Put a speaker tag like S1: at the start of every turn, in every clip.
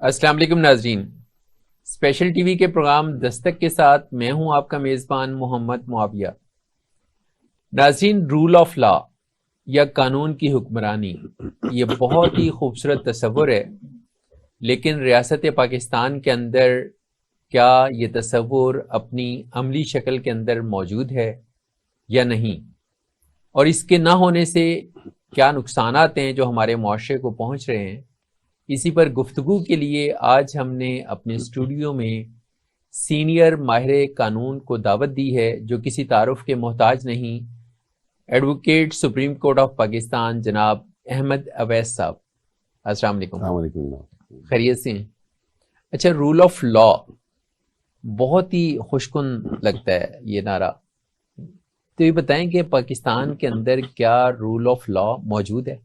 S1: السلام علیکم ناظرین، اسپیشل ٹی وی کے پروگرام دستک کے ساتھ میں ہوں آپ کا میزبان محمد معاویہ۔ ناظرین، رول آف لا یا قانون کی حکمرانی یہ بہت ہی خوبصورت تصور ہے، لیکن ریاست پاکستان کے اندر کیا یہ تصور اپنی عملی شکل کے اندر موجود ہے یا نہیں، اور اس کے نہ ہونے سے کیا نقصانات ہیں جو ہمارے معاشرے کو پہنچ رہے ہیں؟ اسی پر گفتگو کے لیے آج ہم نے اپنے اسٹوڈیو میں سینئر ماہر قانون کو دعوت دی ہے، جو کسی تعارف کے محتاج نہیں، advocate supreme court of Pakistan جناب احمد اویس صاحب۔ السلام علیکم۔
S2: السلام علیکم۔
S1: خیریت سے ہیں؟ اچھا، رول آف لا بہت ہی خوشکن لگتا ہے یہ نعرہ، تو یہ بتائیں کہ پاکستان کے اندر کیا رول آف لا موجود ہے؟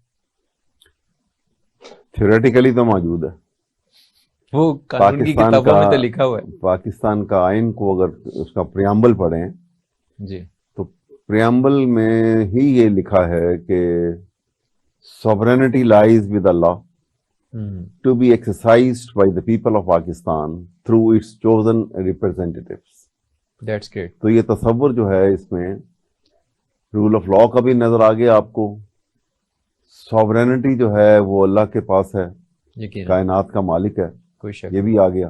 S2: تھیوریٹیکلی تو موجود ہے،
S1: وہ قانون کی کتابوں میں تو لکھا ہوا ہے۔
S2: پاکستان کا آئین کو اگر اس کا پریامبل پڑھیں
S1: جی
S2: تو پریامبل میں ہی یہ لکھا ہے کہ sovereignty lies with Allah to be exercised by the people of Pakistan through its chosen representatives.
S1: That's great.
S2: تو یہ تصور جو ہے اس میں رول آف لا کا بھی نظر آ گیا آپ کو، سوورینٹی جو ہے وہ اللہ کے پاس ہے،
S1: یقین
S2: کائنات کا مالک ہے،
S1: کوئی شک
S2: یہ بھی آ گیا،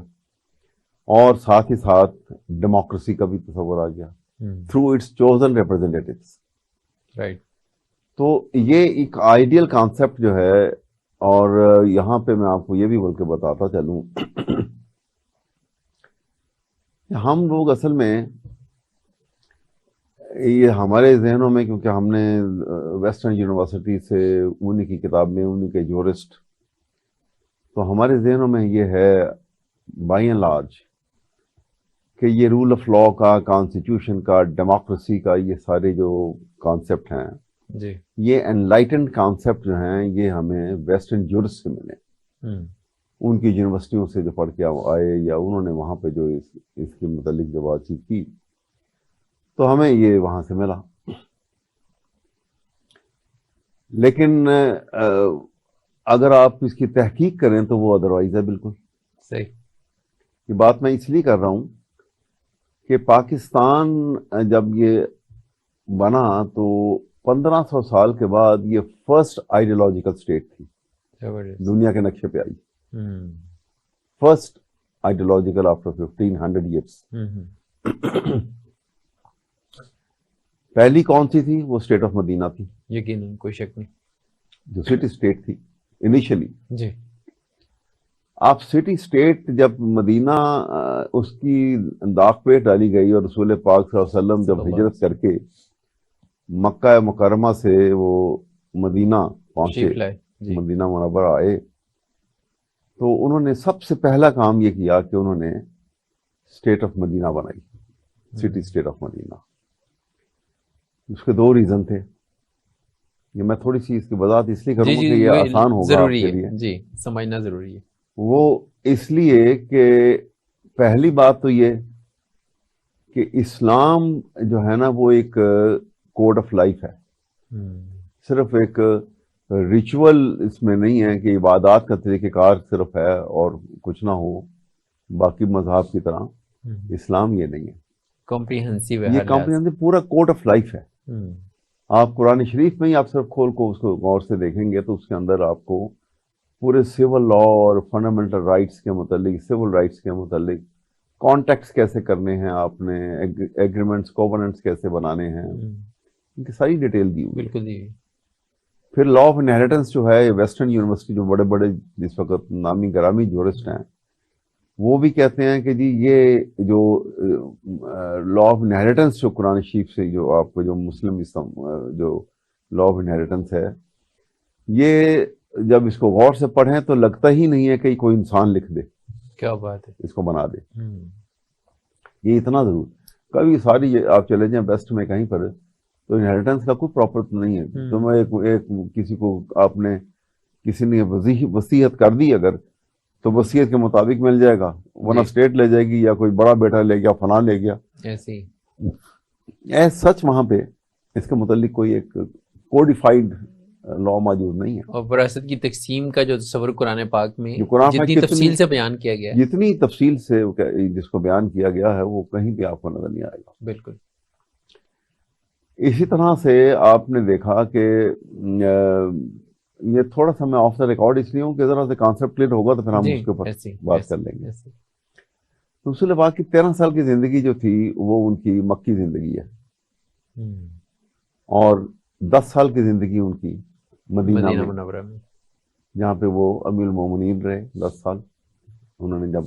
S2: اور ساتھ ہی ساتھ ڈیموکریسی کا بھی تصور آ گیا تھرو اٹس چوزن ریپرزینٹیٹیوز۔
S1: رائٹ۔
S2: تو یہ ایک آئیڈیل کانسیپٹ جو ہے، اور یہاں پہ میں آپ کو یہ بھی بول کے بتاتا چلوں، ہم لوگ اصل میں یہ ہمارے ذہنوں میں، کیونکہ ہم نے ویسٹرن یونیورسٹی سے انہی کی کتاب میں انہی کے جورسٹ، تو ہمارے ذہنوں میں یہ ہے بائی اینڈ لارج کہ یہ رول آف لا کا، کانسٹیٹیوشن کا، ڈیموکریسی کا، یہ سارے جو کانسیپٹ ہیں
S1: جی
S2: یہ انلائٹنڈ کانسیپٹ جو ہیں یہ ہمیں ویسٹرن جورسٹ سے ملے، ان کی یونیورسٹیوں سے جو پڑھ کے آئے، یا انہوں نے وہاں پہ جو اس کے متعلق جو بات چیت کی، تو ہمیں یہ وہاں سے ملا۔ لیکن اگر آپ اس کی تحقیق کریں تو وہ ادروائز ہے بالکل
S1: صحیح۔
S2: یہ بات میں اس لیے کر رہا ہوں کہ پاکستان جب یہ بنا تو 1500 سال کے بعد یہ فرسٹ آئیڈیولوجیکل اسٹیٹ تھی، دنیا کے نقشے پہ آئی، فرسٹ آئیڈیولوجیکل آفٹر 1500 ایئرس۔ پہلی کون سی تھی؟ وہ اسٹیٹ آف مدینہ تھی،
S1: یقیناً کوئی شک نہیں،
S2: جو سٹی اسٹیٹ تھی انیشلی۔
S1: جی
S2: آپ سٹی اسٹیٹ جب مدینہ اس کی داغ پیٹ ڈالی گئی، اور رسول پاک صلی اللہ علیہ وسلم جب ہجرت کر کے مکہ مکرمہ سے وہ مدینہ پہنچے،
S1: جی
S2: مدینہ منورہ آئے، تو انہوں نے سب سے پہلا کام یہ کیا کہ انہوں نے اسٹیٹ آف مدینہ بنائی، سٹی اسٹیٹ آف مدینہ۔ اس کے دو ریزن تھے، یہ میں تھوڑی سی اس کی وضاحت اس لیے کروں گا کہ یہ آسان ہوگا آپ کے لیے،
S1: جی سمجھنا ضروری ہے۔
S2: وہ اس لیے کہ پہلی بات تو یہ کہ اسلام جو ہے نا وہ ایک کوڈ آف لائف ہے، صرف ایک ریچول اس میں نہیں ہے کہ عبادات کا طریقہ کار صرف ہے اور کچھ نہ ہو باقی مذہب کی طرح، اسلام یہ نہیں ہے،
S1: کمپریہنسیو ہے،
S2: یہ کمپریہنسو پورا کوڈ آف لائف ہے۔ آپ قرآن شریف میں ہی آپ صرف کھول کو اس کو غور سے دیکھیں گے تو اس کے اندر آپ کو پورے سول لا اور فنڈامنٹل رائٹس کے متعلق، سول رائٹس کے متعلق، کانٹیکٹس کیسے کرنے ہیں، آپ نے ایگریمنٹس کووننٹس کیسے بنانے ہیں، ان کی ساری ڈیٹیل دی ہوئی۔
S1: بالکل جی۔
S2: پھر لا آف انہیریٹنس جو ہے، ویسٹرن یونیورسٹی جو بڑے بڑے جس وقت نامی گرامی جورسٹ ہیں وہ بھی کہتے ہیں کہ جی یہ جو لا آف انہیریٹنس جو قرآن شریف سے جو آپ کو جو مسلم جو لا آف انہیریٹنس ہے، یہ جب اس کو غور سے پڑھیں تو لگتا ہی نہیں ہے کہ کوئی انسان لکھ دے،
S1: کیا بات ہے،
S2: اس کو بنا دے، یہ اتنا ضرور۔ کبھی ساری آپ چلے جائیں ویسٹ میں کہیں پر تو انہیریٹنس کا کوئی پراپر نہیں ہے، تو میں ایک کسی کو آپ نے کسی نے وصیت کر دی اگر تو وصیت کے مطابق مل جائے گا، ورنہ اسٹیٹ لے جائے گی، یا کوئی بڑا بیٹا لے گیا، فلاں لے گیا، ایسے سچ وہاں پہ اس کے متعلق کوئی ایک کوڈیفائڈ لا موجود نہیں ہے.
S1: اور وراثت کی تقسیم کا جو تصور قرآن پاک میں
S2: جو قرآن پاک
S1: جتنی تفصیل سے بیان کیا گیا ہے,
S2: جتنی تفصیل سے جس کو بیان کیا گیا ہے وہ کہیں بھی آپ کو نظر نہیں آئے گا.
S1: بالکل.
S2: اسی طرح سے آپ نے دیکھا کہ یہ تھوڑا سا میں آف دا ریکارڈ اس لیے ہوں کہ ذرا سے کانسیپٹ کلیئر ہوگا تو پھر ہم اس کے اوپر بات کر لیں گے. رسول پاک کی 13 سال کی زندگی جو تھی وہ ان کی مکی زندگی ہے, اور 10 سال کی زندگی ان کی مدینہ
S1: منورہ میں,
S2: جہاں پہ وہ امیر المومنین رہے 10 سال. انہوں نے جب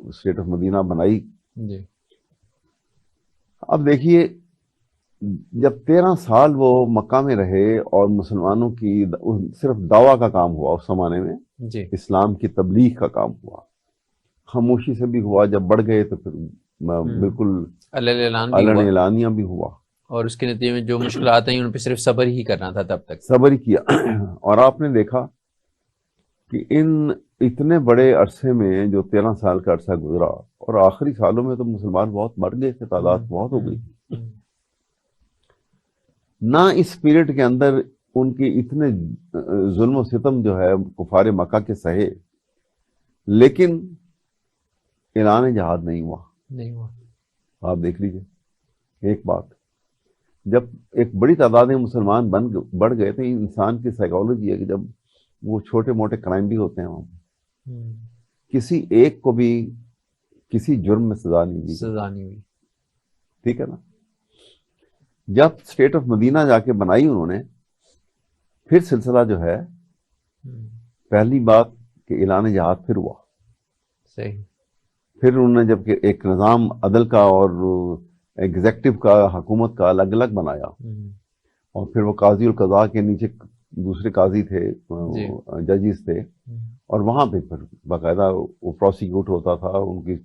S2: اسٹیٹ آف مدینہ بنائی.
S1: جی.
S2: اب دیکھیے جب 13 سال وہ مکہ میں رہے اور مسلمانوں کی صرف دعویٰ کا کام ہوا اس زمانے میں,
S1: جی,
S2: اسلام کی تبلیغ کا کام ہوا, خاموشی سے بھی ہوا, جب بڑھ گئے تو پھر بالکل علن اعلانیہ بھی ہوا,
S1: اور اس کے نتیجے میں جو مشکلات ہیں ان پہ صرف صبر ہی کرنا تھا, تب تک
S2: صبر ہی کیا. اور آپ نے دیکھا کہ ان اتنے بڑے عرصے میں جو 13 سال کا عرصہ گزرا, اور آخری سالوں میں تو مسلمان بہت بڑھ گئے تھے, تعداد بہت ہو گئی. نہ اس پیریڈ کے اندر ان کی اتنے ظلم و ستم جو ہے کفار مکہ کے سہے, لیکن اعلان جہاد نہیں ہوا. آپ دیکھ لیجئے ایک بات, جب ایک بڑی تعداد میں مسلمان بڑھ گئے تھے, انسان کی سائیکالوجی ہے کہ جب وہ چھوٹے موٹے کرائم بھی ہوتے ہیں وہاں, کسی ایک کو بھی کسی جرم میں سزا نہیں ہوئی. ٹھیک ہے نا. جب اسٹیٹ آف مدینہ جا کے بنائی انہوں نے, پھر سلسلہ جو ہے, پہلی بات کہ اعلان جہاد پھر ہوا.
S1: صحیح.
S2: پھر انہوں نے جب کہ ایک نظام عدل کا اور ایگزیکٹو کا, حکومت کا الگ الگ بنایا, اور پھر وہ قاضی القضاء کے نیچے دوسرے قاضی تھے, ججز تھے, اور وہاں پہ پھر باقاعدہ وہ پروسیکیوٹ ہوتا تھا. ان کی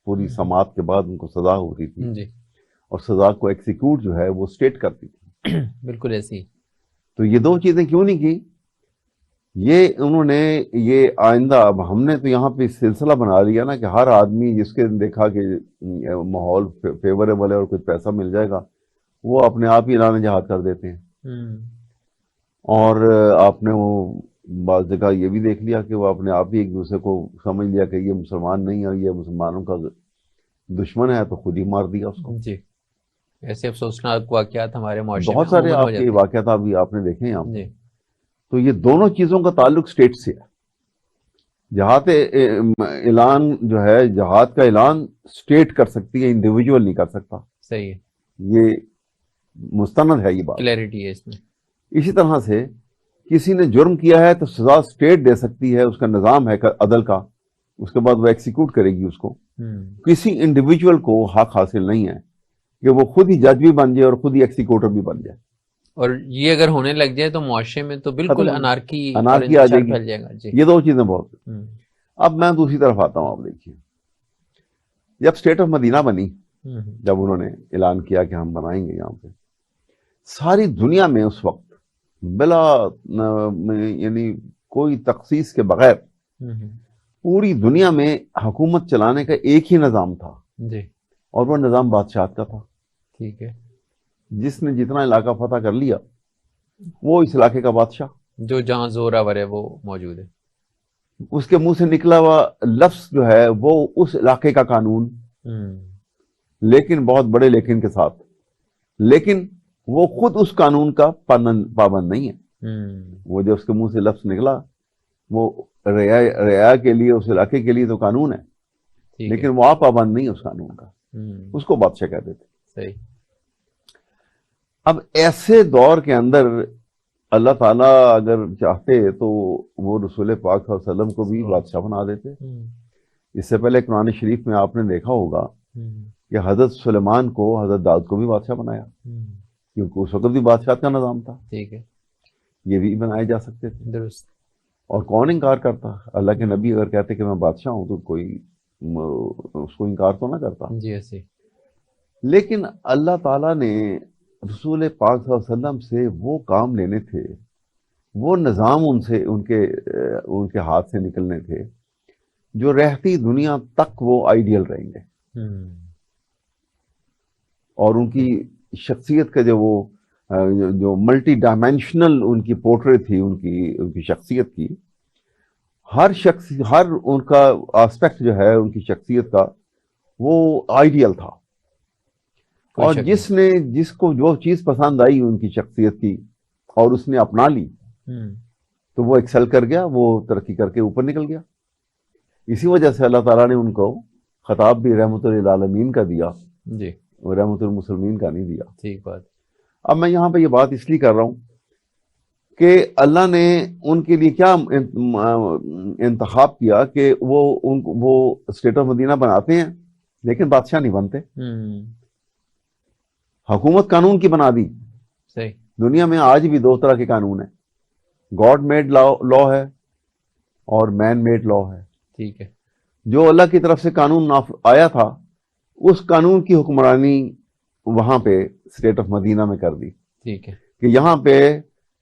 S2: پوری سماعت کے بعد ان کو سزا ہوتی تھی, اور سزا کو ایکسیکیوٹ جو ہے وہ اسٹیٹ کرتی تھی.
S1: بالکل ایسی.
S2: تو یہ دو چیزیں کیوں نہیں کی, یہ انہوں نے یہ آئندہ, اب ہم نے تو یہاں پہ سلسلہ بنا لیا نا کہ ہر آدمی جس کے دیکھا کہ ماحول فیوریبل ہے اور کچھ پیسہ مل جائے گا, وہ اپنے آپ ہی اعلان جہاد کر دیتے ہیں. اور آپ نے وہ بعض جگہ یہ بھی دیکھ لیا کہ وہ اپنے آپ ہی ایک دوسرے کو سمجھ لیا کہ یہ مسلمان نہیں ہے, یہ مسلمانوں کا دشمن ہے, تو خود ہی مار دیا اس کو.
S1: جی. ایسے افسوسناک واقعات ہمارے معاشرے
S2: بہت سارے آپ کے واقعات ابھی آپ نے دیکھے ہیں.
S1: جی.
S2: تو یہ دونوں چیزوں کا تعلق اسٹیٹ سے ہے. جہاد اعلان جو ہے, جہاد کا اعلان اسٹیٹ کر سکتی ہے, انڈیویجول نہیں کر سکتا.
S1: صحیح.
S2: یہ مستند ہے, یہ بات
S1: کلیئرٹی ہے اس میں.
S2: اسی طرح سے کسی نے جرم کیا ہے تو سزا اسٹیٹ دے سکتی ہے, اس کا نظام ہے عدل کا, اس کے بعد وہ ایکسیکیوٹ کرے گی اس کو. کسی انڈیویجول کو حق حاصل نہیں ہے کہ وہ خود ہی جج بھی بن جائے اور خود ہی ایکسیکیوٹر بھی بن جائے.
S1: اور یہ اگر ہونے لگ جائے تو معاشرے میں تو بالکل انارکی
S2: آ جائے گی. یہ دو چیزیں بہت. اب میں دوسری طرف آتا ہوں. آپ دیکھیے, جب اسٹیٹ آف مدینہ بنی, جب انہوں نے اعلان کیا کہ ہم بنائیں گے یہاں پہ, ساری دنیا میں اس وقت بلا یعنی کوئی تخصیص کے بغیر پوری دنیا میں حکومت چلانے کا ایک ہی نظام تھا, اور وہ نظام بادشاہت کا تھا.
S1: ٹھیک ہے.
S2: جس نے جتنا علاقہ فتح کر لیا وہ اس علاقے کا بادشاہ,
S1: جو جہاں زوراور ہے وہ موجود ہے.
S2: اس کے منہ سے نکلا ہوا لفظ جو ہے وہ اس علاقے کا قانون, لیکن بہت بڑے لیکن کے ساتھ, لیکن وہ خود اس قانون کا پابند نہیں ہے. وہ جو اس کے منہ سے لفظ نکلا وہ رعایا کے لیے, اس علاقے کے لیے تو قانون ہے, لیکن وہ آپ پابند نہیں ہے اس قانون کا, اس کو بادشاہ کہتے تھے.
S1: صحیح.
S2: اب ایسے دور کے اندر اللہ تعالیٰ اگر چاہتے تو وہ رسول پاک صلی اللہ علیہ وسلم کو بھی بادشاہ بنا دیتے. اس سے پہلے قرآن شریف میں آپ نے دیکھا ہوگا کہ حضرت سلیمان کو حضرت داؤد کو بھی بادشاہ بنایا, کیونکہ اس وقت بھی بادشاہت کا نظام تھا.
S1: ٹھیک ہے.
S2: یہ بھی بنائے جا سکتے تھے.
S1: درست.
S2: اور کون انکار کرتا؟ اللہ کے نبی اگر کہتے کہ میں بادشاہ ہوں تو کوئی اس کو انکار تو نہ کرتا.
S1: جی ایسے. لیکن
S2: اللہ تعالیٰ نے رسول پاک صلی اللہ علیہ وسلم سے وہ کام لینے تھے, وہ نظام ان سے ان کے ہاتھ سے نکلنے تھے جو رہتی دنیا تک وہ آئیڈیل رہیں گے, اور ان کی شخصیت کا جو وہ جو ملٹی ڈائمینشنل ان کی پورٹریٹ تھی ان کی شخصیت کی، ہر شخص، ہر ان کا آسپیکٹ جو ہے ان کی شخصیت کا وہ آئیڈیل تھا، اور جس کو جو چیز پسند آئی ان کی شخصیت کی اور اس نے اپنا لی تو وہ ایکسل کر گیا، وہ ترقی کر کے اوپر نکل گیا۔ اسی وجہ سے اللہ تعالیٰ نے ان کو خطاب بھی رحمت للعالمین کا دیا،
S1: جی،
S2: رحمت المسلمین کا نہیں دیا۔
S1: ٹھیک بات۔
S2: اب میں یہاں پہ یہ بات اس لیے کر رہا ہوں کہ اللہ نے ان کے لیے کیا انتخاب کیا کہ وہ اسٹیٹ آف مدینہ بناتے ہیں لیکن بادشاہ نہیں بنتے، حکومت قانون کی بنا دی۔
S1: صحیح۔
S2: دنیا میں آج بھی دو طرح کے قانون ہیں، گاڈ میڈ لا ہے اور مین میڈ لا ہے۔
S1: ٹھیک ہے۔
S2: جو اللہ کی طرف سے قانون آیا تھا اس قانون کی حکمرانی وہاں پہ اسٹیٹ آف مدینہ میں کر دی،
S1: ٹھیک ہے،
S2: کہ یہاں پہ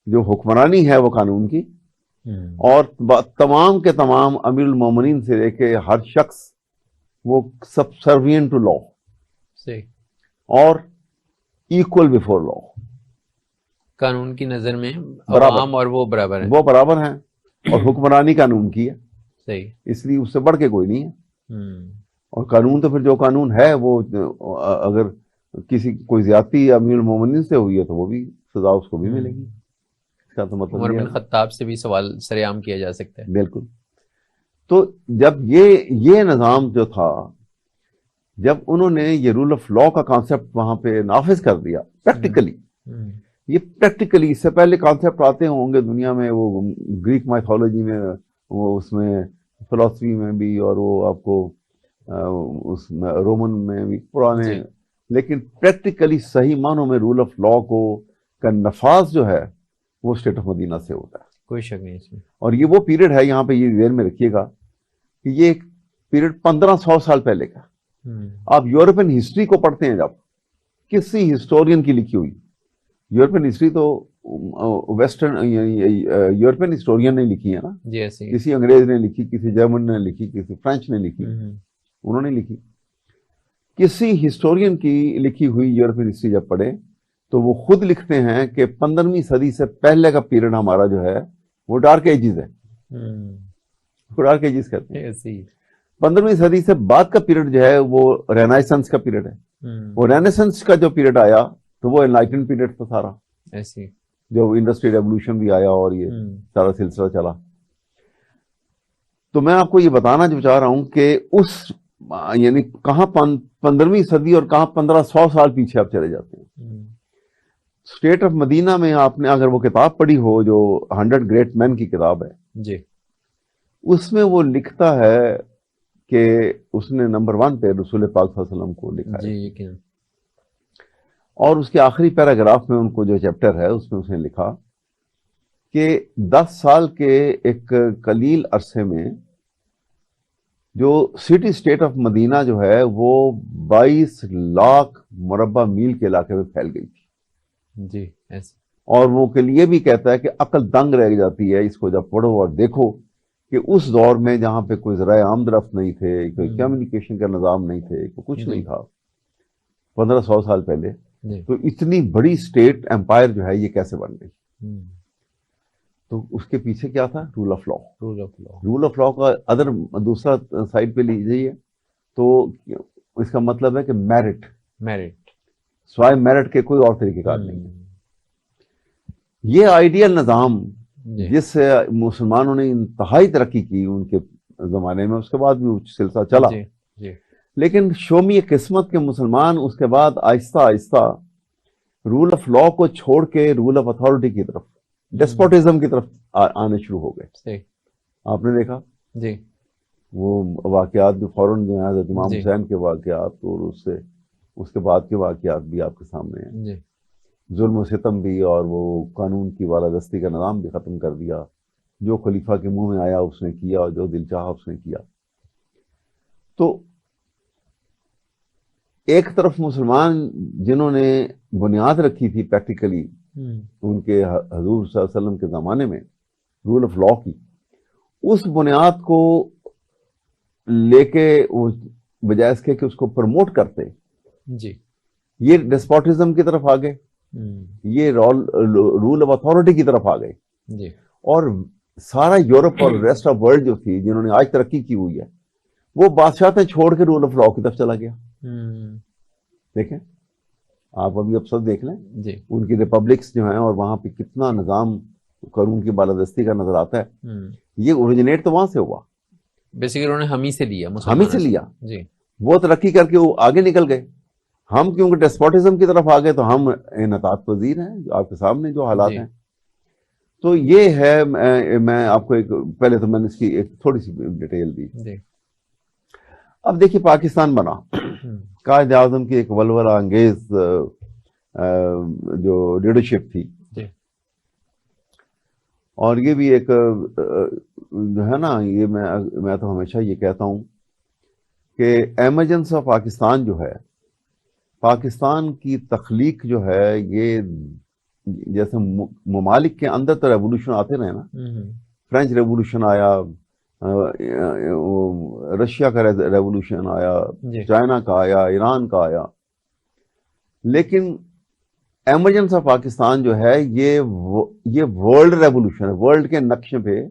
S2: جو حکمرانی ہے وہ قانون کی، اور تمام کے تمام امیر المومنین سے لے کے ہر شخص وہ سبسروینٹ ٹو لا،
S1: صحیح،
S2: اور ایکول بیفور لا،
S1: قانون کی نظر میں
S2: برابر،
S1: عوام اور وہ برابر ہیں،
S2: وہ برابر ہیں، اور حکمرانی قانون کی ہے،
S1: صحیح،
S2: اس لیے اس سے بڑھ کے کوئی نہیں ہے۔
S1: ہوں،
S2: اور قانون تو پھر جو قانون ہے وہ اگر کوئی زیادتی امیر المومنین سے ہوئی ہے تو وہ بھی سزا اس کو بھی ملے گی، اس کا تو مطلب
S1: عمر
S2: یہ
S1: بن
S2: ہے۔
S1: خطاب سے بھی سوال سرعام کیا جا سکتا ہے۔
S2: بالکل۔ تو جب یہ نظام جو تھا، جب انہوں نے یہ رول آف لا کا کانسیپٹ وہاں پہ نافذ کر دیا پریکٹیکلی، یہ پریکٹیکلی، اس سے پہلے کانسیپٹ آتے ہوں گے دنیا میں، وہ گریک مائتھولوجی میں، وہ اس میں فلسفی میں بھی، اور وہ آپ کو اس میں رومن میں بھی پرانے،
S1: جی،
S2: لیکن پریکٹیکلی صحیح معنوں میں رول آف لا کا نفاذ جو ہے وہ اسٹیٹ آف مدینہ سے ہوتا ہے۔
S1: کوئی شک نہیں اس میں۔
S2: اور یہ وہ پیریڈ ہے، یہاں پہ یہ ذہن میں رکھیے گا کہ یہ ایک پیریڈ 1500 سال پہلے کا۔ آپ یورپین ہسٹری کو پڑھتے ہیں جب، کسی ہسٹورین کی لکھی ہوئی، یورپین ہسٹری تو ویسٹرن یورپین ہسٹورین نے لکھی ہے نا،
S1: جی ایسے
S2: کسی انگریز نے لکھی، کسی جرمن نے لکھی، کسی فرینچ نے لکھی، انہوں نے لکھی۔ کسی ہسٹورین کی لکھی ہوئی یورپین ہسٹری جب پڑھے تو وہ خود لکھتے ہیں کہ 15ویں صدی سے پہلے کا پیریڈ ہمارا جو ہے وہ ڈارک ایجز ہے، ڈارک ایجز کہتے ہیں۔ 15ویں صدی سے بعد کا پیریڈ جو ہے وہ رینائسنس کا پیریڈ ہے۔ وہ رینائسنس کا جو پیریڈ آیا تو وہ انلائٹن پیریڈ تھا سارا،
S1: ایسی
S2: جو انڈسٹری ریولوشن بھی آیا اور یہ سارا سلسلہ چلا۔ تو میں آپ کو یہ بتانا جو چاہ رہا ہوں کہ اس یعنی کہاں 15ویں صدی اور کہاں 1500 سال پیچھے آپ چلے جاتے ہیں۔ اسٹیٹ آف مدینہ میں آپ نے اگر وہ کتاب پڑھی ہو جو 100 گریٹ مین کی کتاب ہے،
S1: جی،
S2: اس میں وہ لکھتا ہے کہ اس نے نمبر 1 پہ رسول پاک صلی اللہ علیہ وسلم کو لکھا ہے،
S1: جی یقین،
S2: اور اس کے آخری پیراگراف میں ان کو جو چیپٹر ہے اس میں اس نے لکھا کہ 10 سال کے ایک قلیل عرصے میں جو سٹی اسٹیٹ آف مدینہ جو ہے وہ 22 لاکھ مربع میل کے علاقے میں پھیل گئی تھی،
S1: جی ایسے،
S2: اور وہ کے لیے بھی کہتا ہے کہ عقل دنگ رہ جاتی ہے اس کو جب پڑھو اور دیکھو کہ اس دور میں جہاں پہ کوئی ذرائع آمد نہیں تھے، کوئی کمیونیکیشن کا نظام نہیں تھے، کچھ نہیں تھا 1500 سال پہلے، تو اتنی بڑی اسٹیٹ امپائر جو ہے یہ کیسے بن گئی؟ تو اس کے پیچھے کیا تھا؟ Rule of law. Rule of law کا ادر دوسرا سائڈ پہ لیجیے تو اس کا مطلب ہے کہ میرٹ، سوائے میرٹ کے کوئی اور طریقہ کار نہیں ہے۔ یہ آئیڈیل نظام جس سے مسلمانوں نے انتہائی ترقی کی ان کے زمانے میں، اس کے بعد بھی سلسلہ چلا، لیکن شومی قسمت کے مسلمان اس کے بعد آہستہ آہستہ رول آف لا کو چھوڑ کے رول آف اتھارٹی کی طرف، ڈیسپوٹزم کی طرف آنے شروع ہو گئے۔ آپ نے دیکھا
S1: جی
S2: وہ واقعات بھی فوراً جو ہیں حضرت امام حسین کے واقعات، اور اس کے بعد کے واقعات بھی آپ کے سامنے ہیں، ظلم و ستم بھی، اور وہ قانون کی بالادستی کا نظام بھی ختم کر دیا، جو خلیفہ کے منہ میں آیا اس نے کیا اور جو دل چاہا اس نے کیا۔ تو ایک طرف مسلمان جنہوں نے بنیاد رکھی تھی پریکٹیکلی ان کے حضور صلی اللہ علیہ وسلم کے زمانے میں رول آف لا کی، اس بنیاد کو لے کے بجائے اس کے کہ اس کو پروموٹ کرتے،
S1: جی،
S2: یہ ڈیسپوٹزم کی طرف آگے، یہ رول آف اتھارٹی کی طرف آ گئے.
S1: جی.
S2: اور سارا یورپ اور ریسٹ آف ورلڈ جو تھی جنہوں نے آج ترقی کی ہوئی ہے وہ بادشاہتیں چھوڑ کے رول آف لا کی طرف چلا گیا. دیکھیں آپ ابھی سب دیکھ لیں
S1: جی.
S2: ان کی ریپبلکس جو ہیں اور وہاں پہ کتنا نظام قانون کی بالادستی کا نظر آتا ہے. یہ اوریجنیٹ تو وہاں سے ہوا,
S1: بیسیکلی انہوں نے ہم ہی سے لیا,
S2: ہم ہی سے لیا.
S1: جی.
S2: وہ ترقی کر کے وہ آگے نکل گئے. ہم کیونکہ ڈیسپوٹزم کی طرف آ گئے تو ہم انعطاف پذیر ہیں جو آپ کے سامنے جو حالات ہیں. تو یہ ہے, میں آپ کو ایک پہلے تو میں نے اس کی ایک تھوڑی سی ڈیٹیل دی. اب دیکھیے پاکستان بنا, قائد اعظم کی ایک ولولہ انگیز جو لیڈرشپ تھی, اور یہ بھی ایک جو ہے نا, یہ میں تو ہمیشہ یہ کہتا ہوں کہ ایمرجنس آف پاکستان جو ہے, پاکستان کی تخلیق جو ہے, یہ جیسے ممالک کے اندر تو ریولوشن آتے رہے نا, فرینچ ریولوشن آیا, رشیا کا ریولوشن آیا, چائنا کا آیا, ایران کا آیا, لیکن ایمرجنس آف پاکستان جو ہے یہ ورلڈ ریولوشن ہے. ورلڈ کے نقشے پہ,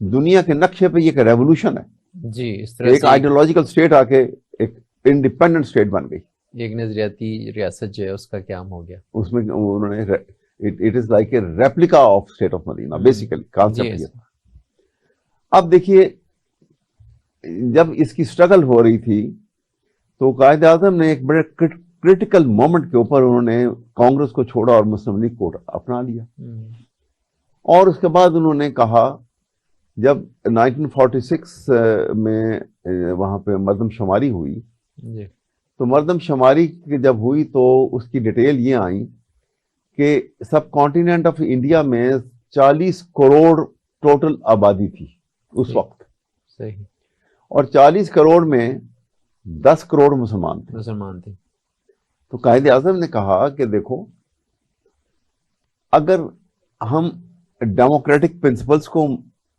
S2: دنیا کے نقشے پہ یہ ایک ریولوشن ہے.
S1: جی, اس طرح
S2: ایک آئیڈیولوجیکل اسٹیٹ آ کے ایک انڈیپینڈنٹ اسٹیٹ بن گئی.
S1: ایک نظریاتی ریاست جو ہے اس کا قیام ہو گیا.
S2: اس میں انہوں نے it is like a replica of state of Medina, basically concept یہ تھا. اب دیکھیے جب اس کی اسٹرگل ہو رہی تھی تو قائد اعظم نے ایک بڑے کرٹیکل مومنٹ کے اوپر انہوں نے کانگریس کو چھوڑا اور مسلم لیگ کو اپنا لیا. اور اس کے بعد انہوں نے کہا, جب 1946 میں وہاں پہ مردم شماری ہوئی, تو مردم شماری جب ہوئی تو اس کی ڈیٹیل یہ آئی کہ سب کانٹیننٹ آف انڈیا میں 40 کروڑ ٹوٹل آبادی تھی اس وقت.
S1: صحیح.
S2: اور 40 کروڑ میں 10 کروڑ مسلمان تھے. تو قائد اعظم نے کہا کہ دیکھو, اگر ہم ڈیموکریٹک پرنسپلس کو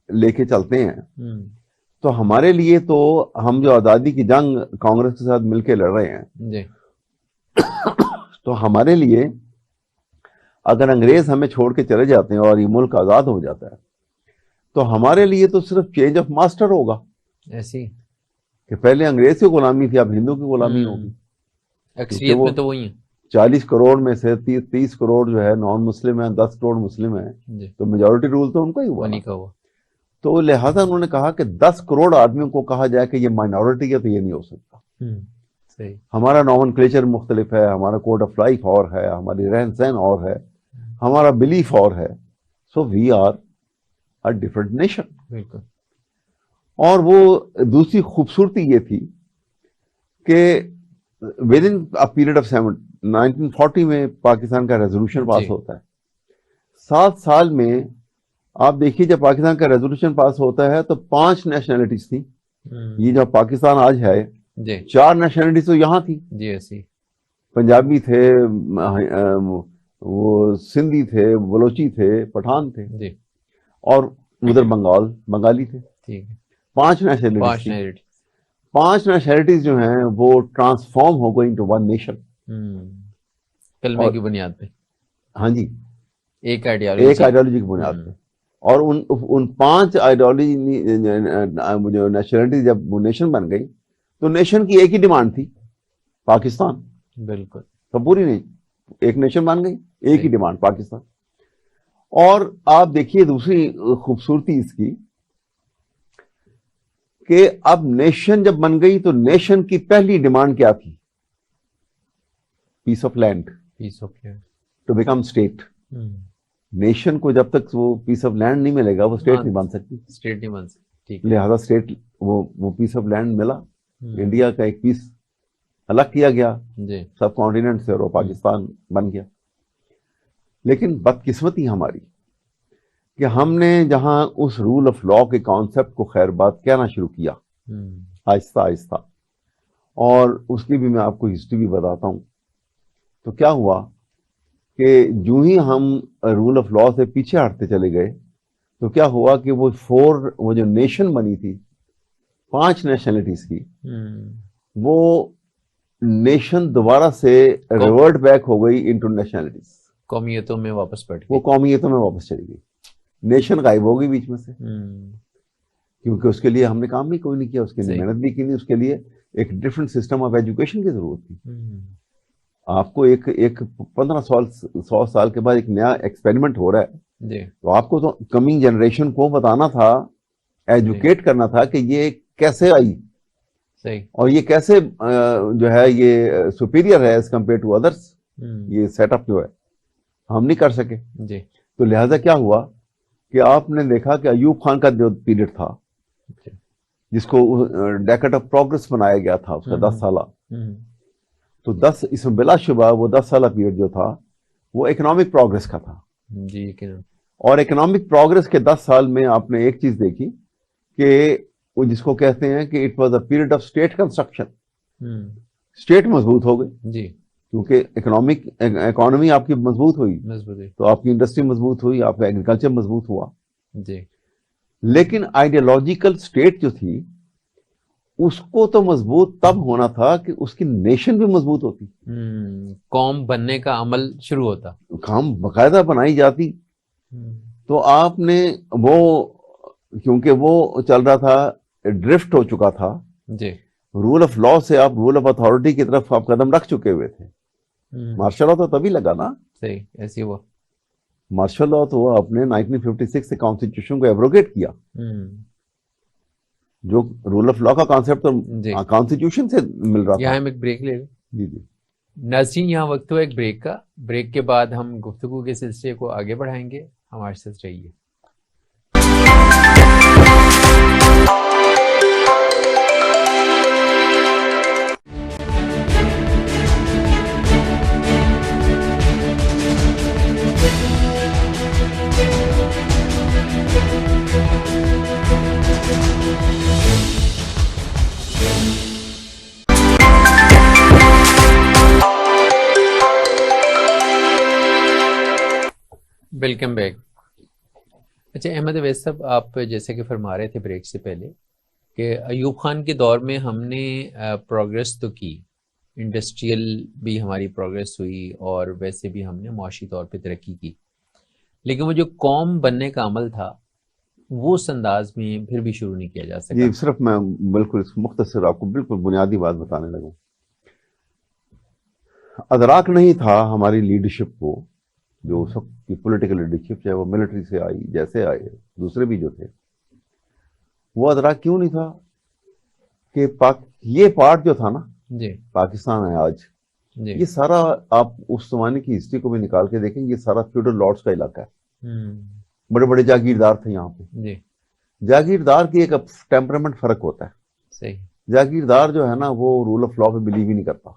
S2: لے کے چلتے ہیں تو ہمارے لیے تو ہم جو آزادی کی جنگ کانگریس کے ساتھ مل کے لڑ رہے ہیں, تو ہمارے لیے اگر انگریز ہمیں چھوڑ کے چلے جاتے ہیں اور یہ ملک آزاد ہو جاتا ہے تو ہمارے لیے تو صرف چینج آف ماسٹر ہوگا. ایسی کہ پہلے انگریز کی غلامی تھی, اب ہندو کی غلامی ہوگی.
S1: اکثریت میں تو وہی ہیں.
S2: 40 کروڑ میں سے 30 کروڑ جو ہے نان مسلم ہیں, 10 کروڑ مسلم ہیں, تو میجورٹی رول تو ان کا ہی ہوا. تو لہٰذا انہوں نے کہا کہ 10 کروڑ آدمیوں کو کہا جائے کہ یہ مائنورٹی ہے تو یہ نہیں ہو سکتا. ہمارا نومنکلیچر مختلف ہے, ہمارا کوڈ آف لائف اور ہے, ہماری رہن سہن اور ہے, ہمارا بلیف اور ہے. So we are a different nation. بالکل. اور وہ دوسری خوبصورتی یہ تھی کہ ود ان پیریڈ آف 1940 میں پاکستان کا ریزولوشن پاس ہوتا ہے. 7 سال میں آپ دیکھیے جب پاکستان کا ریزولوشن پاس ہوتا ہے تو 5 نیشنلٹیز تھیں. یہ جو پاکستان آج ہے 4 نیشنلٹیز تو یہاں تھی. پنجابی تھے, وہ سندھی تھے, بلوچی تھے, پٹھان تھے, اور ادھر بنگالی تھے. 5 نیشنلٹیز. 5 نیشنلٹیز جو ہیں وہ ٹرانسفارم ہو گئی انٹو ون نیشن.
S1: کلمے کی بنیاد پہ.
S2: ہاں جی,
S1: ایک آئیڈیالوجی
S2: کی بنیاد پہ. اور ان 5 آئیڈیالوجی جو نیشنلٹیز جب وہ نیشن بن گئی تو نیشن کی ایک ہی ڈیمانڈ تھی, پاکستان. بالکل. تو پوری نہیں, ایک نیشن بن گئی, ایک ہی ڈیمانڈ, پاکستان. اور آپ دیکھیے دوسری خوبصورتی اس کی کہ اب نیشن جب بن گئی تو نیشن کی پہلی ڈیمانڈ کیا تھی؟ Piece of land. To become state. Nation کو جب تک وہ پیس آف لینڈ نہیں ملے گا وہ اسٹیٹ نہیں بن سکتی. لہذا اسٹیٹ وہ پیس آف لینڈ ملا, انڈیا کا ایک پیس الگ کیا گیا سب کانٹیننٹ سے اور وہ پاکستان بن گیا. لیکن بدقسمتی ہماری کہ ہم نے جہاں اس رول آف لا کے کانسیپٹ کو خیر بات کہنا شروع کیا آہستہ آہستہ, اور اس کی بھی میں آپ کو ہسٹری بھی بتاتا ہوں, تو کیا ہوا کہ جو ہی ہم رول آف لا سے پیچھے ہٹتے چلے گئے تو کیا ہوا کہ وہ جو نیشن بنی تھی 5 نیشنلٹیز کی, وہ نیشن دوبارہ سے ریورٹ بیک ہو گئی انٹو نیشنلٹیز.
S1: قومیتوں میں واپس پڑ
S2: وہ
S1: گئی.
S2: قومیتوں میں واپس چلی گئی. نیشن غائب ہو گئی بیچ میں سے, کیونکہ اس کے لیے ہم نے کام بھی کوئی نہیں کیا, اس کے لیے
S1: صحیح.
S2: محنت بھی کی نہیں. اس کے لیے ایک ڈفرینٹ سسٹم آف ایجوکیشن کی ضرورت تھی. آپ کو ایک 100 سال کے بعد ایک نیا ایکسپیریمنٹ ہو رہا ہے,
S1: جی
S2: تو آپ کو تو کمنگ جنریشن کو بتانا تھا, ایجوکیٹ کرنا تھا کہ یہ کیسے آئی
S1: صحیح.
S2: اور یہ کیسے جو ہے یہ سپیریئر ہے ایز کمپیئر ٹو ادرس. یہ سیٹ اپ جو ہے ہم نہیں کر سکے.
S1: جی
S2: تو لہٰذا کیا ہوا کہ آپ نے دیکھا کہ ایوب خان کا جو پیریڈ تھا, جس کو ڈیکڈ آف پروگرس بنایا گیا تھا, اس کا 10 سالہ, تو 10 اس میں بلا شبہ وہ 10 سالہ پیریڈ جو تھا وہ اکنامک پروگرس کا تھا.
S1: جی
S2: اور اکنامک پروگرس کے 10 سال میں آپ نے ایک چیز دیکھی کہ وہ جس کو کہتے ہیں کہ it was a period of state construction. State مضبوط ہو گئی
S1: جی
S2: کیونکہ اکانومی آپ کی مضبوط ہوئی, تو آپ کی انڈسٹری مضبوط ہوئی, آپ کا ایگریکلچر مضبوط ہوا.
S1: جی
S2: لیکن آئیڈیالوجیکل اسٹیٹ جو تھی اس کو تو مضبوط تب ہونا تھا کہ اس کی نیشن بھی مضبوط ہوتی,
S1: قوم بننے کا عمل شروع ہوتا,
S2: کام باقاعدہ بنائی جاتی. تو آپ نے وہ, کیونکہ وہ چل رہا تھا, ڈرفٹ ہو چکا تھا
S1: جی
S2: رول آف لا سے, آپ رول آف اتھارٹی کی طرف آپ قدم رکھ چکے ہوئے تھے. مارشل لا تو تبھی لگا نا,
S1: صحیح ایسی ہوا.
S2: مارشل لا تو آپ نے 1956 سے کانسٹیٹیوشن کو ایبروگیٹ کیا. جو رول آف لا کا کانسیپٹ تو کانسٹیٹیوشن سے مل رہا تھا.
S1: یہاں ہم ایک بریک لے لیں.
S2: جی جی
S1: ناظرین, یہاں وقت ہوا ایک بریک کا. بریک کے بعد ہم گفتگو کے سلسلے کو آگے بڑھائیں گے. ہمارے ساتھ رہیے. Welcome back. اچھا احمد اویس صاحب, آپ جیسے کہ فرما رہے تھے بریک سے پہلے کہ ایوب خان کے دور میں ہم نے پروگرس تو کی, انڈسٹریل بھی ہماری پروگرس ہوئی اور ویسے بھی ہم نے معاشی طور پہ ترقی کی, لیکن وہ جو قوم بننے کا عمل تھا وہ اس انداز میں پھر بھی شروع نہیں کیا جا سکا.
S2: جی صرف میں بالکل مختصر آپ کو بالکل بنیادی بات بتانے لگوں. ادراک نہیں تھا ہماری لیڈرشپ کو, جو اس وقت کی پولیٹیکل لیڈرشپ, چاہے وہ ملٹری سے آئی, جیسے آئے دوسرے بھی جو تھے, وہ ادراک کیوں نہیں تھا کہ یہ پارٹ جو تھا نا,
S1: جی
S2: پاکستان ہے آج,
S1: جی
S2: یہ سارا آپ اس زمانے کی ہسٹری کو بھی نکال کے دیکھیں, یہ سارا فیوڈل لارڈز کا علاقہ ہے. بڑے بڑے جاگیردار تھے یہاں پہ.
S1: جی
S2: جاگیردار کی ایک ٹیمپرامنٹ فرق ہوتا ہے.
S1: صحیح.
S2: جاگیردار جو ہے نا وہ رول آف لا پہ بلیو ہی نہیں کرتا.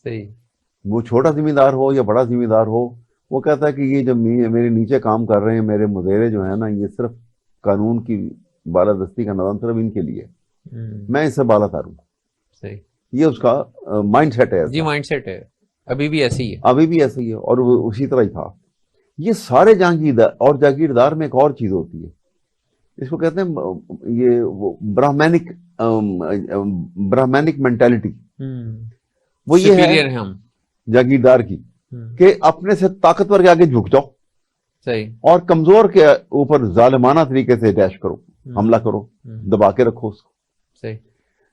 S1: صحیح.
S2: وہ چھوٹا ذمہ دار ہو یا بڑا ذمہ دار ہو, وہ کہتا ہے کہ یہ جو میرے نیچے کام کر رہے ہیں میرے مدیرے جو ہے نا, یہ صرف قانون کی بالادستی کا نظام صرف ان کے لیے, میں اس سے بالا تر ہوں.
S1: صحیح.
S2: یہ اس کا مائنڈ سیٹ ہے.
S1: جی مائنڈ سیٹ ہے, ابھی بھی ایسے ہی ہے.
S2: ابھی بھی ایسے ہی ہے, اور وہ اسی طرح ہی تھا. یہ سارے جاگیردار, اور جاگیردار میں ایک اور چیز ہوتی ہے, اس کو کہتے ہیں یہ برہمینک مینٹالٹی. وہ یہ ہے
S1: ہم
S2: جاگیردار کی کہ اپنے سے طاقتور کے آگے جھک جاؤ,
S1: صحیح,
S2: اور کمزور کے اوپر ظالمانہ طریقے سے اٹیچ کرو, حملہ کرو, دبا کے رکھو اس کو.
S1: صحیح.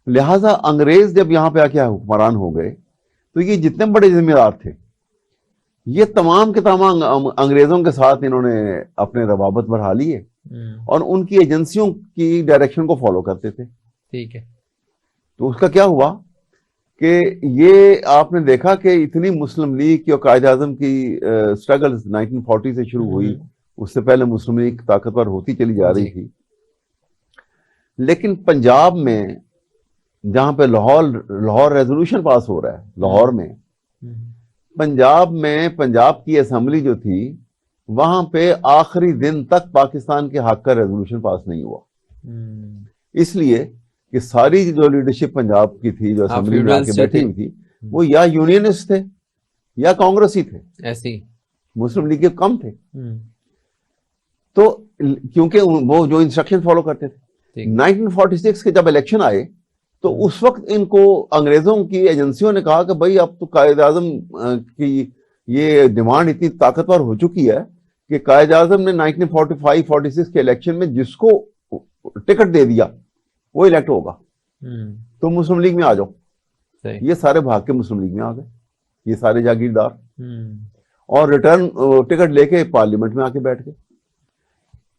S2: لہٰذا انگریز جب یہاں پہ آ کے حکمران ہو گئے تو یہ جتنے بڑے ذمہ دار تھے, یہ تمام کے تمام انگریزوں کے ساتھ انہوں نے اپنے روابط بڑھا لیے اور ان کی ایجنسیوں کی ڈائریکشن کو فالو کرتے تھے.
S1: ٹھیک ہے.
S2: تو اس کا کیا ہوا کہ یہ آپ نے دیکھا کہ اتنی مسلم لیگ کی اور قائد اعظم کی سٹرگل 1940 سے شروع ہوئی, اس سے پہلے مسلم لیگ طاقتور ہوتی چلی جا رہی تھی. لیکن پنجاب میں جہاں پہ لاہور ریزولوشن پاس ہو رہا ہے, لاہور میں, پنجاب کی اسمبلی جو تھی وہاں پہ آخری دن تک پاکستان کے حق کا ریزولوشن پاس نہیں ہوا. اس لیے کہ ساری جو لیڈرشپ پنجاب کی تھی, جو اسمبلی میں آ کے بیٹھی ہوئی تھی, وہ یا یونینسٹ تھے یا کانگریسی تھے, ایسی مسلم لیگ کے کم تھے. تو کیونکہ وہ جو انسٹرکشن فالو کرتے تھے. 1946 کے جب الیکشن آئے تو اس وقت ان کو انگریزوں کی ایجنسیوں نے کہا کہ بھائی اب تو قائد اعظم کی یہ ڈیمانڈ اتنی طاقتور ہو چکی ہے کہ قائد اعظم نے 1945-46 کے الیکشن میں جس کو ٹکٹ دے دیا وہ الیکٹ ہوگا. تو مسلم لیگ میں آ جاؤ. یہ سارے بھاگ کے مسلم لیگ میں آ گئے, یہ سارے جاگیردار, اور ریٹرن ٹکٹ لے کے پارلیمنٹ میں آ کے بیٹھ گئے.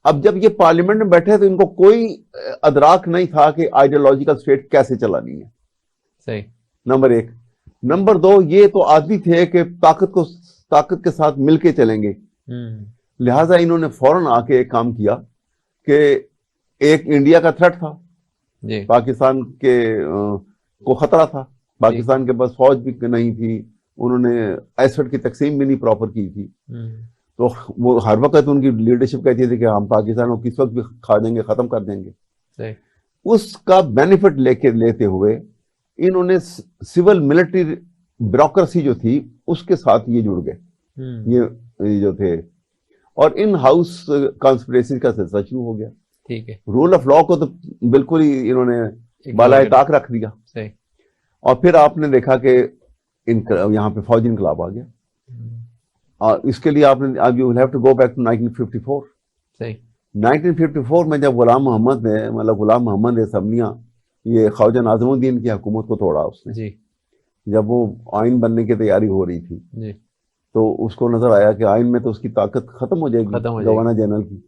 S2: اب جب یہ پارلیمنٹ میں بیٹھے تو ان کو کوئی ادراک نہیں تھا کہ آئیڈیالوجیکل اسٹیٹ کیسے چلانی ہے.
S1: صحیح.
S2: نمبر ایک. نمبر دو, یہ تو عادی تھے کہ طاقت کے ساتھ مل کے چلیں گے. لہٰذا انہوں نے فوراً آ کے ایک کام کیا کہ ایک انڈیا کا تھریٹ تھا, پاکستان کے کو خطرہ تھا, پاکستان کے پاس فوج بھی نہیں تھی, انہوں نے ایسٹ کی تقسیم بھی نہیں پراپر کی تھی, تو وہ ہر وقت ان کی لیڈرشپ کہتی تھی کہ ہم پاکستان کو کس وقت بھی کھا دیں گے, ختم کر دیں گے. اس کا بینیفٹ لیتے ہوئے انہوں نے سول ملٹری بیوروکریسی جو تھی اس کے ساتھ یہ جڑ گئے, یہ جو تھے, اور ان ہاؤس کانسپریسی کا سلسلہ شروع ہو گیا.
S1: ٹھیک ہے.
S2: رول آف لا کو تو بالکل ہی انہوں نے بالائے طاق رکھ دیا.
S1: صحیح.
S2: اور پھر آپ نے دیکھا کہ یہاں پہ فوجی انقلاب آ گیا, اور اس کے لیے آپ نے اب you have to go back to 1954.
S1: صحیح.
S2: 1954 میں جب غلام محمد اسمبلیاں یہ خواجہ ناظم الدین کی حکومت کو توڑا اس نے,
S1: جی,
S2: جب وہ آئین بننے کی تیاری ہو رہی تھی,
S1: جی,
S2: تو اس کو نظر آیا کہ آئین میں تو اس کی طاقت ختم ہو جائے گی گورنر جنرل کی,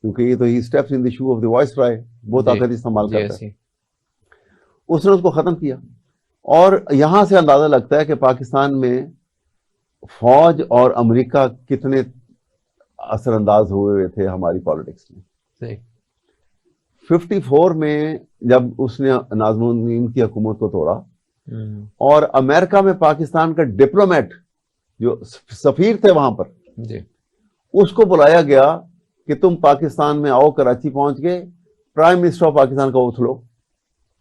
S2: کیونکہ یہ تو ہی steps in the shoe of the viceroy, وہ طاقت استعمال کرتا ہے. اس نے اس کو ختم کیا, اور یہاں سے اندازہ لگتا ہے کہ پاکستان میں فوج اور امریکہ کتنے اثر انداز ہوئے تھے ہماری پالیٹکس میں. 54 میں جب اس نے ناظم الدین کی حکومت کو توڑا, اور امریکہ میں پاکستان کا ڈپلومیٹ جو سفیر تھے وہاں پر, اس کو بلایا گیا کہ تم پاکستان میں آؤ, کراچی پہنچ گئے, پرائم منسٹر آف پاکستان کا اوتھ لو,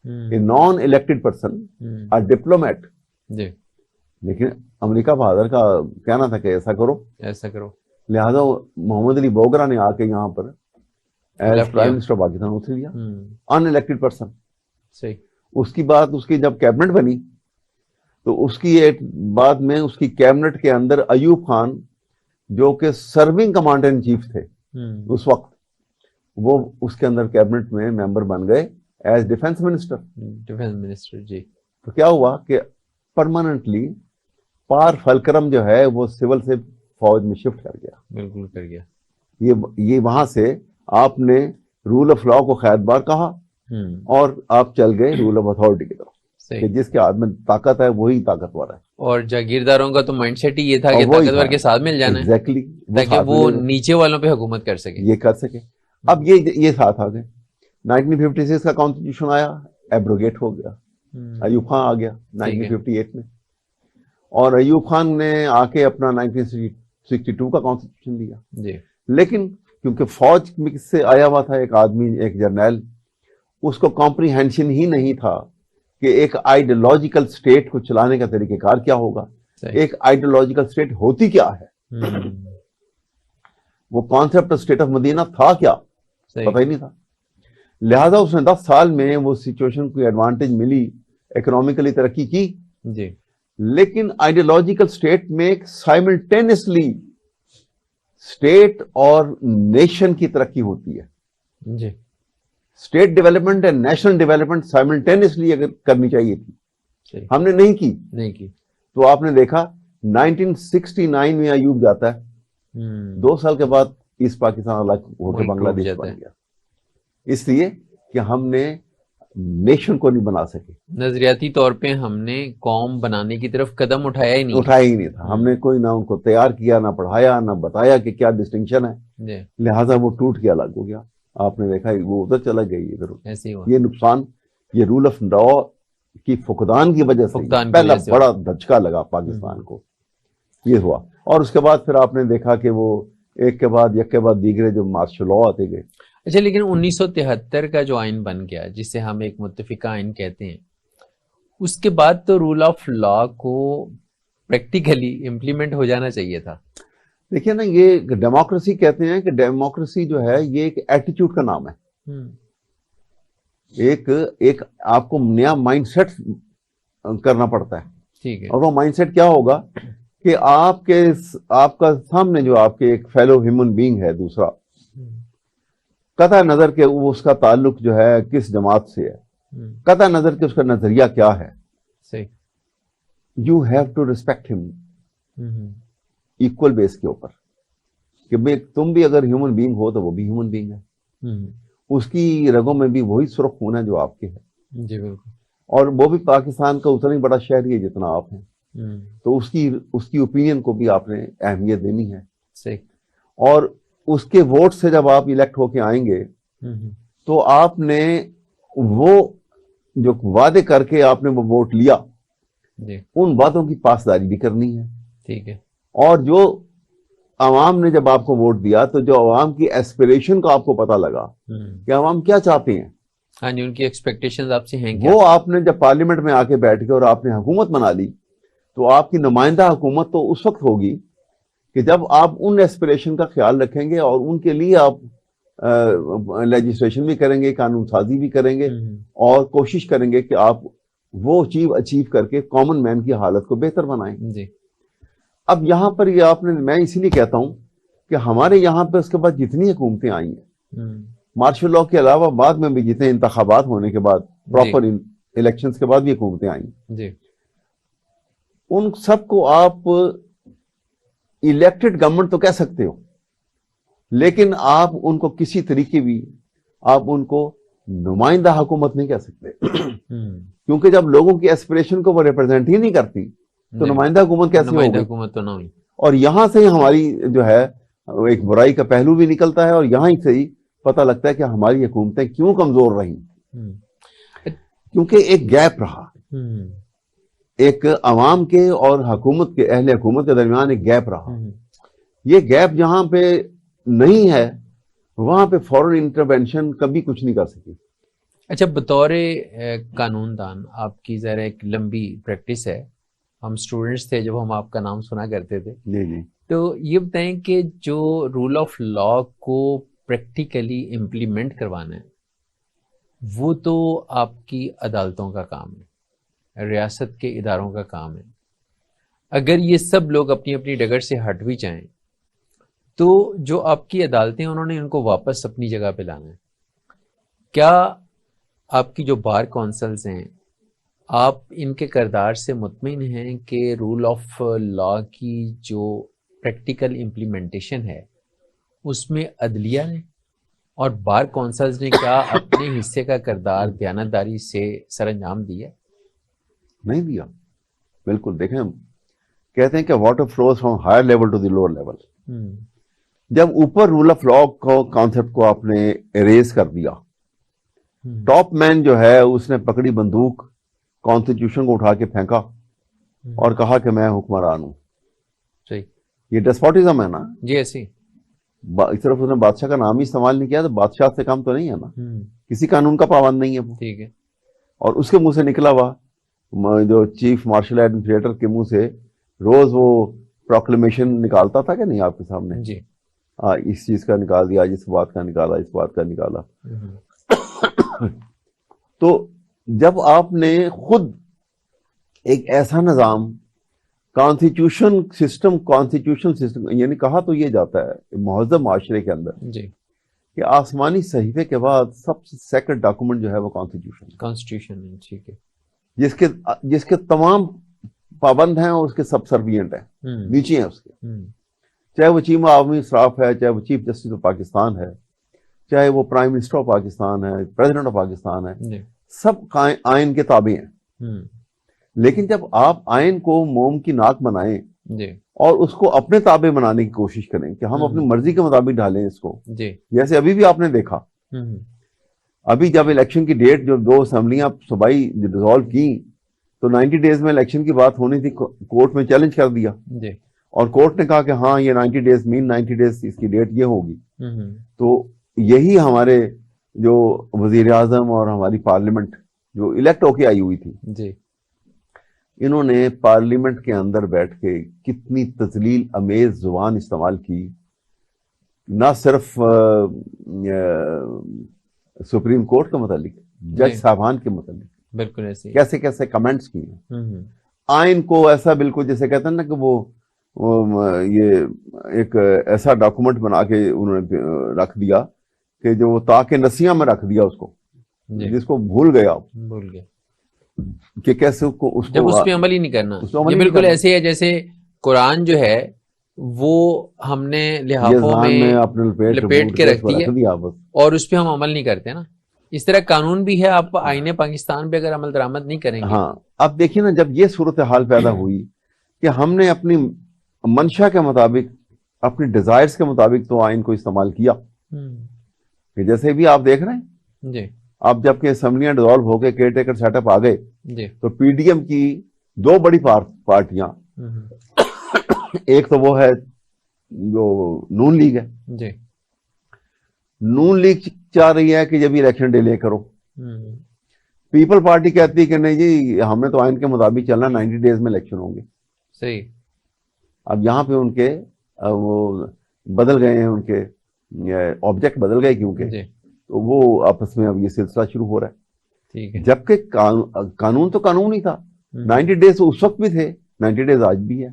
S2: a non elected person, a diplomat. لیکن امریکہ بہادر کا کہنا تھا کہ ایسا کرو. لہذا محمد علی بوگرا نے آ کے یہاں پر as prime minister of Pakistan اتر لیا, ان الیکٹڈ پرسن. اس کی بعد اس کی جب کیبنٹ بنی تو اس کی ایک بعد میں اس کی کیبنٹ کے اندر ایوب خان جو کہ سرونگ کمانڈر ان چیف تھے اس وقت, وہ اس کے اندر کیبنٹ میں ممبر بن گئے ایز ڈیفنس منسٹر. جی. تو کیا ہوا کہ پرماننٹلی پار فلکرم جو ہے وہ سول سے فوج میں شفٹ کر گیا.
S1: بالکل کر گیا.
S2: یہ وہاں سے آپ نے رول آف لا کو خیر بار کہا, اور آپ چل گئے رول آف اتھارٹی کی طرف, کہ جس کے ہاتھ میں طاقت ہے وہی طاقتور ہے. اور
S1: جاگیرداروں کا تو مائنڈ سیٹ ہی یہ تھا کہ طاقتور کے ساتھ مل جانا ہے,
S2: ایگزیکٹلی,
S1: تاکہ وہ نیچے والوں پہ حکومت کر سکے,
S2: یہ کر سکے. اب یہ ساتھ آ گئے. 1956 کا کانسٹیٹیوشن آیا, ایبروگیٹ ہو گیا, ایوب خان آ گیا 1958 میں, اور ایوب خان نے آ کے اپنا 1962 کا کانسٹیٹیوشن دیا. لیکن کیونکہ فوج سے آیا ہوا تھا ایک آدمی, ایک جرنیل, اس کو کمپریہنشن ہی نہیں تھا کہ ایک آئیڈیالوجیکل اسٹیٹ کو چلانے کا طریقہ کار کیا ہوگا, ایک آئیڈیالوجیکل اسٹیٹ ہوتی کیا ہے, وہ کانسیپٹ اسٹیٹ آف مدینہ تھا کیا, پتہ ہی نہیں تھا. لہذا اس نے 10 سال میں وہ سچویشن کو ایڈوانٹیج ملی, اکنامیکلی ترقی کی, لیکن آئیڈیالوجیکل اسٹیٹ میں سائملٹینیسلی اسٹیٹ اور نیشن کی ترقی ہوتی ہے. State development and national development simultaneously اگر کرنی چاہیے تھی, ہم نے نہیں کی. تو آپ نے دیکھا 1969 میں ایوب جاتا ہے, 2 سال کے بعد ایسٹ پاکستان الگ ہو کے بنگلہ دیش بن گیا, اس لیے کہ ہم نے نیشن کو نہیں بنا سکے.
S1: نظریاتی طور پہ ہم نے قوم بنانے کی طرف قدم اٹھایا ہی نہیں
S2: تھا. ہم نے کوئی نہ ان کو تیار کیا, نہ پڑھایا, نہ بتایا کہ کیا ڈسٹنکشن ہے. لہٰذا وہ ٹوٹ کے الگ ہو گیا. آپ نے دیکھا وہ ادھر چلا گئی, ادھر. یہ نقصان یہ رول آف لا کی فقدان کی وجہ سے پہلا بڑا دھچکا لگا پاکستان کو, یہ ہوا. اور اس کے بعد پھر آپ نے دیکھا کہ وہ ایک کے بعد دیگرے جو مارشل لا آتے گئے.
S1: اچھا, لیکن 1973 کا جو آئین بن گیا جسے ہم ایک متفقہ آئین کہتے ہیں, اس کے بعد تو رول آف لا کو پریکٹیکلی امپلیمنٹ ہو جانا چاہیے تھا.
S2: دیکھیے نا, یہ ڈیموکریسی کہتے ہیں کہ ڈیموکریسی جو ہے یہ ایک ایٹیٹیوڈ کا نام ہے. ایک آپ کو نیا مائنڈ سیٹ کرنا پڑتا ہے.
S1: ٹھیک ہے.
S2: اور وہ مائنڈ سیٹ کیا ہوگا کہ آپ کا سامنے جو آپ کے ایک فیلو ہیومن بینگ ہے دوسرا، قطع نظر کہ وہ اس کا تعلق جو ہے کس جماعت سے ہے، قطع نظر کہ اس کا نظریہ کیا ہے،
S1: صحیح،
S2: یو ہیو ٹو ریسپیکٹ ہم ایکول بیس کے اوپر، کہ تم بھی اگر ہیومن بینگ ہو تو وہ بھی ہیومن بینگ ہے، اس کی رگوں میں بھی وہی سرخ خون ہے جو آپ کے ہے،
S1: جی بالکل،
S2: اور وہ بھی پاکستان کا اتنا ہی بڑا شہری ہے جتنا آپ ہیں، تو اس کی اوپینین کو بھی آپ نے اہمیت دینی ہے،
S1: صحیح،
S2: اور اس کے ووٹ سے جب آپ الیکٹ ہو کے آئیں گے تو آپ نے وہ جو وعدے کر کے آپ نے وہ ووٹ لیا،
S1: جی
S2: ان وعدوں کی پاسداری بھی کرنی ہے،
S1: ٹھیک ہے،
S2: اور جو عوام نے جب آپ کو ووٹ دیا تو جو عوام کی ایسپریشن کو آپ کو پتا لگا کہ عوام کیا چاہتے ہیں،
S1: ہاں جی، ان کی ایکسپیکٹیشنز آپ سے ہیں کیا؟
S2: وہ آپ نے جب پارلیمنٹ میں آ کے بیٹھ کے اور آپ نے حکومت بنا لی، تو آپ کی نمائندہ حکومت تو اس وقت ہوگی کہ جب آپ ان ایسپریشن کا خیال رکھیں گے اور ان کے لیے آپ لیجسلیشن بھی کریں گے، قانون سازی بھی کریں گے، اور کوشش کریں گے کہ آپ وہ اچیو کر کے کامن مین کی حالت کو بہتر بنائیں۔
S1: جی
S2: اب یہاں پر یہ آپ نے، میں اسی لیے کہتا ہوں کہ ہمارے یہاں پہ اس کے بعد جتنی حکومتیں آئی ہیں مارشل لاء کے علاوہ بعد میں بھی جتنے انتخابات ہونے کے بعد پراپر الیکشنز کے بعد بھی حکومتیں آئیں،
S1: جی
S2: ان سب کو آپ الیکٹڈ گورنمنٹ تو کہہ سکتے ہو، لیکن آپ ان کو کسی طریقے بھی آپ ان کو نمائندہ حکومت نہیں کہہ سکتے، کیونکہ جب لوگوں کی ایسپریشن کو وہ ریپرزینٹ ہی نہیں کرتی تو نمائندہ حکومت کیسی
S1: نمائندہ
S2: ہوگی؟
S1: حکومت تو نہ ہوئی،
S2: اور یہاں سے ہی ہماری جو ہے ایک برائی کا پہلو بھی نکلتا ہے، اور یہاں ہی سے ہی پتہ لگتا ہے کہ ہماری حکومتیں کیوں کمزور رہیں، کیونکہ ایک گیپ رہا، ایک عوام کے اور حکومت کے اہل حکومت کے درمیان ایک گیپ رہا، یہ گیپ جہاں پہ نہیں ہے وہاں پہ فورن انٹرونشن کبھی کچھ نہیں کر سکی۔
S1: اچھا، بطور قانون دان آپ کی ذرا ایک لمبی پریکٹس ہے، ہم اسٹوڈنٹس تھے جب ہم آپ کا نام سنا کرتے تھے،
S2: جی جی،
S1: تو یہ بتائیں کہ جو رول آف لا کو پریکٹیکلی امپلیمنٹ کروانا ہے وہ تو آپ کی عدالتوں کا کام ہے، ریاست کے اداروں کا کام ہے۔ اگر یہ سب لوگ اپنی اپنی ڈگر سے ہٹ بھی جائیں تو جو آپ کی عدالتیں انہوں نے ان کو واپس اپنی جگہ پہ لانا ہے۔ کیا آپ کی جو بار کونسلز ہیں، آپ ان کے کردار سے مطمئن ہیں کہ رول آف لا کی جو پریکٹیکل امپلیمنٹیشن ہے اس میں عدلیہ نے اور بار کونسلز نے کیا اپنے حصے کا کردار دیانتداری سے سر انجام دیا؟
S2: نہیں دیا، بالکل۔ دیکھیں، کہتے ہیں کہ water flows from higher level to the lower level, جب اوپر رول آف لا کو کانسیپٹ کو آپ نے اریز کر دیا، ٹاپ مین جو ہے اس نے پکڑی بندوق، کانسٹیٹیوشن کو اٹھا کے پھینکا اور کہا کہ میں حکمران ہوں،
S1: صحیح،
S2: یہ ڈیسپوٹزم ہے نا،
S1: جی ایسی
S2: صرف اس نے بادشاہ کا نام ہی استعمال نہیں کیا تو بادشاہ سے کام تو نہیں ہے نا، کسی قانون کا پابند نہیں ہے وہ،
S1: ٹھیک ہے،
S2: اور اس کے منہ سے نکلا ہوا جو چیف مارشل ایڈمنسٹریٹر کے منہ سے روز وہ پروکلیمیشن نکالتا تھا کہ نہیں آپ کے سامنے،
S1: جی
S2: اس چیز کا نکال دیا، اس بات کا نکالا، اس بات کا نکالا، تو جب آپ نے خود ایک ایسا نظام کانسٹیٹیوشن سسٹم یعنی کہا تو یہ جاتا ہے مہذب معاشرے کے اندر
S1: جی
S2: کہ آسمانی صحیفے کے بعد سب سے سیکرڈ ڈاکومنٹ جو ہے وہ
S1: کانسٹیٹیوشن ہے، ٹھیک ہے،
S2: جس کے تمام پابند ہیں اور اس کے سب سروینٹ ہیں، نیچے ہیں اس کے، چاہے وہ چیف عوامی اسراف ہے، چاہے وہ چیف جسٹس آف پاکستان ہے، چاہے وہ پرائم منسٹر آف پاکستان ہے، پریزیڈنٹ آف پاکستان ہے، سب آئین کے تابع ہیں۔ لیکن جب آپ آئین کو موم کی ناک بنائیں اور اس کو اپنے تابع بنانے کی کوشش کریں کہ ہم اپنی مرضی کے مطابق ڈھالیں اس کو، جیسے ابھی بھی آپ نے دیکھا، ابھی جب الیکشن کی ڈیٹ جو 2 اسمبلیاں صوبائی ڈیزالو کی تو 90 ڈیز میں الیکشن کی بات ہونی تھی، کورٹ میں چیلنج کر دیا اور کورٹ نے کہا کہ ہاں یہ 90 ڈیز مین 90 ڈیز اس کی ڈیٹ یہ ہوگی۔ تو یہی ہمارے جو وزیر اعظم اور ہماری پارلیمنٹ جو الیکٹ ہو کے آئی ہوئی تھی، انہوں نے پارلیمنٹ کے اندر بیٹھ کے کتنی تذلیل امیز زبان استعمال کی، نہ صرف سپریم کورٹ کے متعلق، جج صاحبان کے متعلق
S1: بالکل ایسے
S2: کیسے کیسے کمنٹس کیے، آئین کو ایسا بالکل جیسے کہتے ہیں نا کہ وہ یہ ایک ایسا ڈاکومنٹ بنا کے انہوں نے رکھ دیا کہ جو تاکہ نسیاں میں رکھ دیا اس کو، جس کو بھول گیا کہ کیسے اس
S1: جب
S2: کو
S1: اس پہ عمل ہی نہیں کرنا. یہ بالکل ایسے ہے جیسے قرآن جو ہے وہ ہم نے لحافوں میں
S2: اپنے
S1: لپیٹ کے رکھ دیا اور اس پہ ہم عمل نہیں کرتے نا. اس طرح قانون بھی ہے، آپ آئین پاکستان پہ اگر عمل درآمد نہیں کریں گے.
S2: ہاں اب دیکھیے نا، جب یہ صورتحال پیدا ہوئی کہ ہم نے اپنی منشا کے مطابق، اپنی ڈیزائرز کے مطابق تو آئین کو استعمال کیا، کہ جیسے بھی آپ دیکھ رہے ہیں
S1: جی،
S2: اب جب کہ اسمبلیاں ڈیزالو ہو کے کیئر ٹیکر سیٹ اپ آ گئے
S1: جی،
S2: تو پی ڈی ایم کی دو بڑی پارٹیاں، ایک تو وہ ہے جو نون لیگ ہے،
S1: جی،
S2: نون لیگ چاہ رہی ہے کہ جب الیکشن ڈیلے کرو. پیپل پارٹی کہتی ہے کہ نہیں جی ہمیں تو آئین کے مطابق چلنا، 90 ڈیز میں الیکشن ہوں گے.
S1: صحیح.
S2: اب یہاں پہ ان کے وہ بدل گئے ہیں، ان کے آبجیکٹ بدل گئے کیونکہ تو وہ آپس میں اب یہ سلسلہ شروع ہو رہا ہے.
S1: ٹھیک ہے.
S2: جبکہ قانون تو قانون ہی تھا، 90 ڈیز اس وقت بھی تھے، 90 ڈیز آج بھی ہے.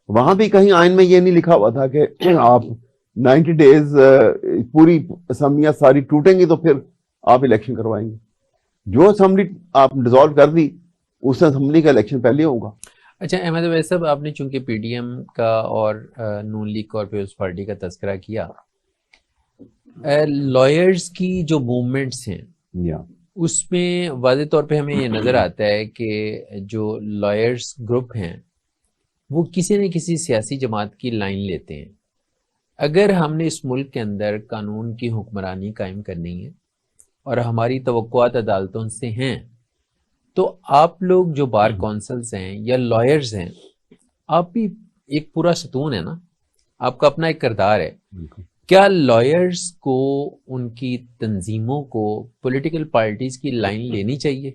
S2: وہاں بھی کہیں آئین میں یہ نہیں لکھا ہوا تھا کہ آپ 90 ڈیز پوری اسمبلیاں ساری ٹوٹیں گی تو پھر آپ الیکشن کروائیں گے. جو اسمبلی آپ ڈیزالو کر دی اس اسمبلی کا الیکشن پہلے ہوگا.
S1: اچھا احمد اویس صاحب، آپ نے چونکہ پی ڈی ایم کا اور نون لیگ اور پیپلز پارٹی کا تذکرہ کیا، لائرز کی جو موومنٹس ہیں اس میں واضح طور پہ ہمیں یہ نظر آتا ہے کہ جو لائرز گروپ ہیں وہ کسی نہ کسی سیاسی جماعت کی لائن لیتے ہیں. اگر ہم نے اس ملک کے اندر قانون کی حکمرانی قائم کرنی ہے اور ہماری توقعات عدالتوں سے ہیں، تو آپ لوگ جو بار کونسلز ہیں یا لائرز ہیں، آپ بھی ایک پورا ستون ہے نا، آپ کا اپنا ایک کردار ہے. کیا لائرز کو، ان کی تنظیموں کو پولیٹیکل پارٹیز کی لائن لینی چاہیے؟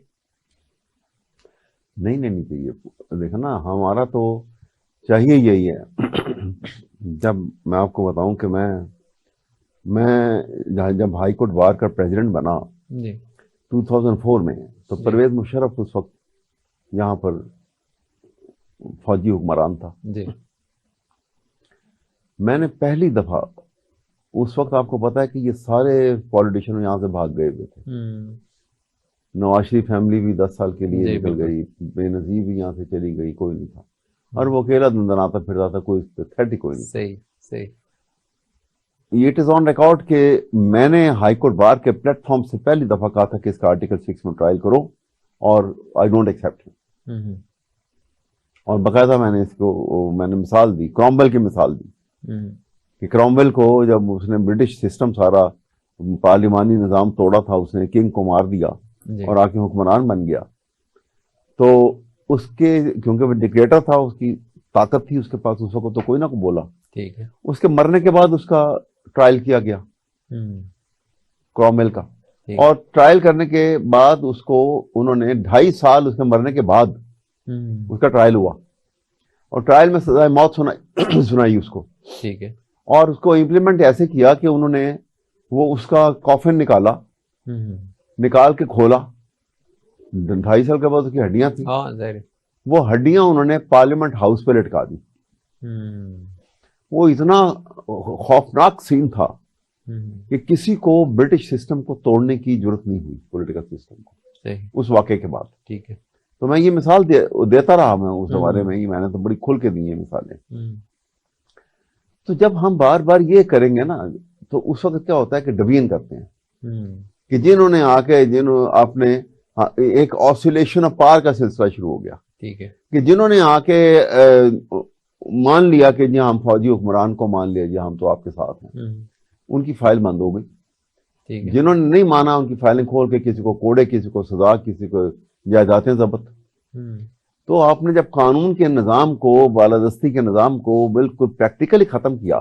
S2: نہیں لینی چاہیے. دیکھو نا، ہمارا تو چاہیے یہی ہے. جب میں آپ کو بتاؤں کہ میں جب ہائی کورٹ بار کا پریزیڈنٹ بنا 2004 میں، تو پرویز مشرف اس وقت یہاں پر فوجی حکمران تھا. میں نے پہلی دفعہ اس وقت، آپ کو پتا ہے کہ یہ سارے پولیٹیشین یہاں سے بھاگ گئے ہوئے تھے. نواز شریف فیملی بھی 10 سال کے لیے نکل گئی، بے نظیر بھی یہاں سے چلی گئی، کوئی نہیں تھا، اور وہ اکیلا دندناتا پھرتا تھا، کوئی تھرٹی کوئی نہیں.
S1: صحیح.
S2: یہ اٹ از آن ریکارڈ کہ میں نے ہائی کورٹ بار کے پلیٹ فارم سے پہلی دفعہ کہا تھا کہ اس کا آرٹیکل 6 میں ٹرائل کرو، اور آئی ڈونٹ ایکسیپٹ. اور باقاعدہ میں نے مثال دی، کرومویل کی مثال دی کہ کرومویل کو جب اس نے برٹش سسٹم سارا پارلیمانی نظام توڑا تھا، اس نے کنگ کو مار دیا اور آ کے حکمران بن گیا، تو اس کے کیونکہ وہ ڈکٹیٹر تھا، اس کی طاقت تھی اس کے پاس اس وقت، تو کوئی نہ کوئی بولا.
S1: ٹھیک ہے.
S2: اس کے مرنے کے بعد اس کا ٹرائل کیا گیا کرومویل کا، اور ٹرائل کرنے کے بعد اس کو انہوں نے 2.5 سال اس کے مرنے کے بعد اس کا ٹرائل ہوا، اور ٹرائل میں سزائے موت سنائی اس کو.
S1: ٹھیک ہے. اور
S2: اس کو امپلیمنٹ ایسے کیا کہ انہوں نے وہ اس کا کافن نکالا، نکال کے کھولا، 2.5 سال کے بعد اس کی ہڈیاں تھیں، وہ ہڈیاں انہوں نے پارلیمنٹ ہاؤس پہ لٹکا دی. وہ اتنا خوفناک سین تھا کہ کسی کو برٹش سسٹم کو توڑنے کی ضرورت نہیں ہوئی، پولیٹیکل سسٹم کو، اس واقعے کے بعد.
S1: ٹھیک ہے.
S2: تو میں یہ مثال دیتا رہا، میں اس بارے میں میں نے تو بڑی کھل کے دی ہیں مثالیں. تو جب ہم بار بار یہ کریں گے نا، تو اس وقت کیا ہوتا ہے کہ ڈویژن کرتے ہیں کہ جنہوں نے آ کے آپ نے ایک آسولیشن آف پاور کا سلسلہ شروع ہو گیا.
S1: ٹھیک ہے. کہ
S2: جنہوں نے آ کے مان لیا کہ جی ہم فوجی حکمران کو مان لیا، جی ہم تو آپ کے ساتھ ہیں، ان کی فائل بند ہو گئی. جنہوں نے نہیں مانا ان کی فائلیں کھول کے کسی کو کوڑے، کسی کو سزا، کسی کو جائیدادیں ضبط. تو آپ نے جب قانون کے نظام کو، بالادستی کے نظام کو بالکل پریکٹیکلی ختم کیا،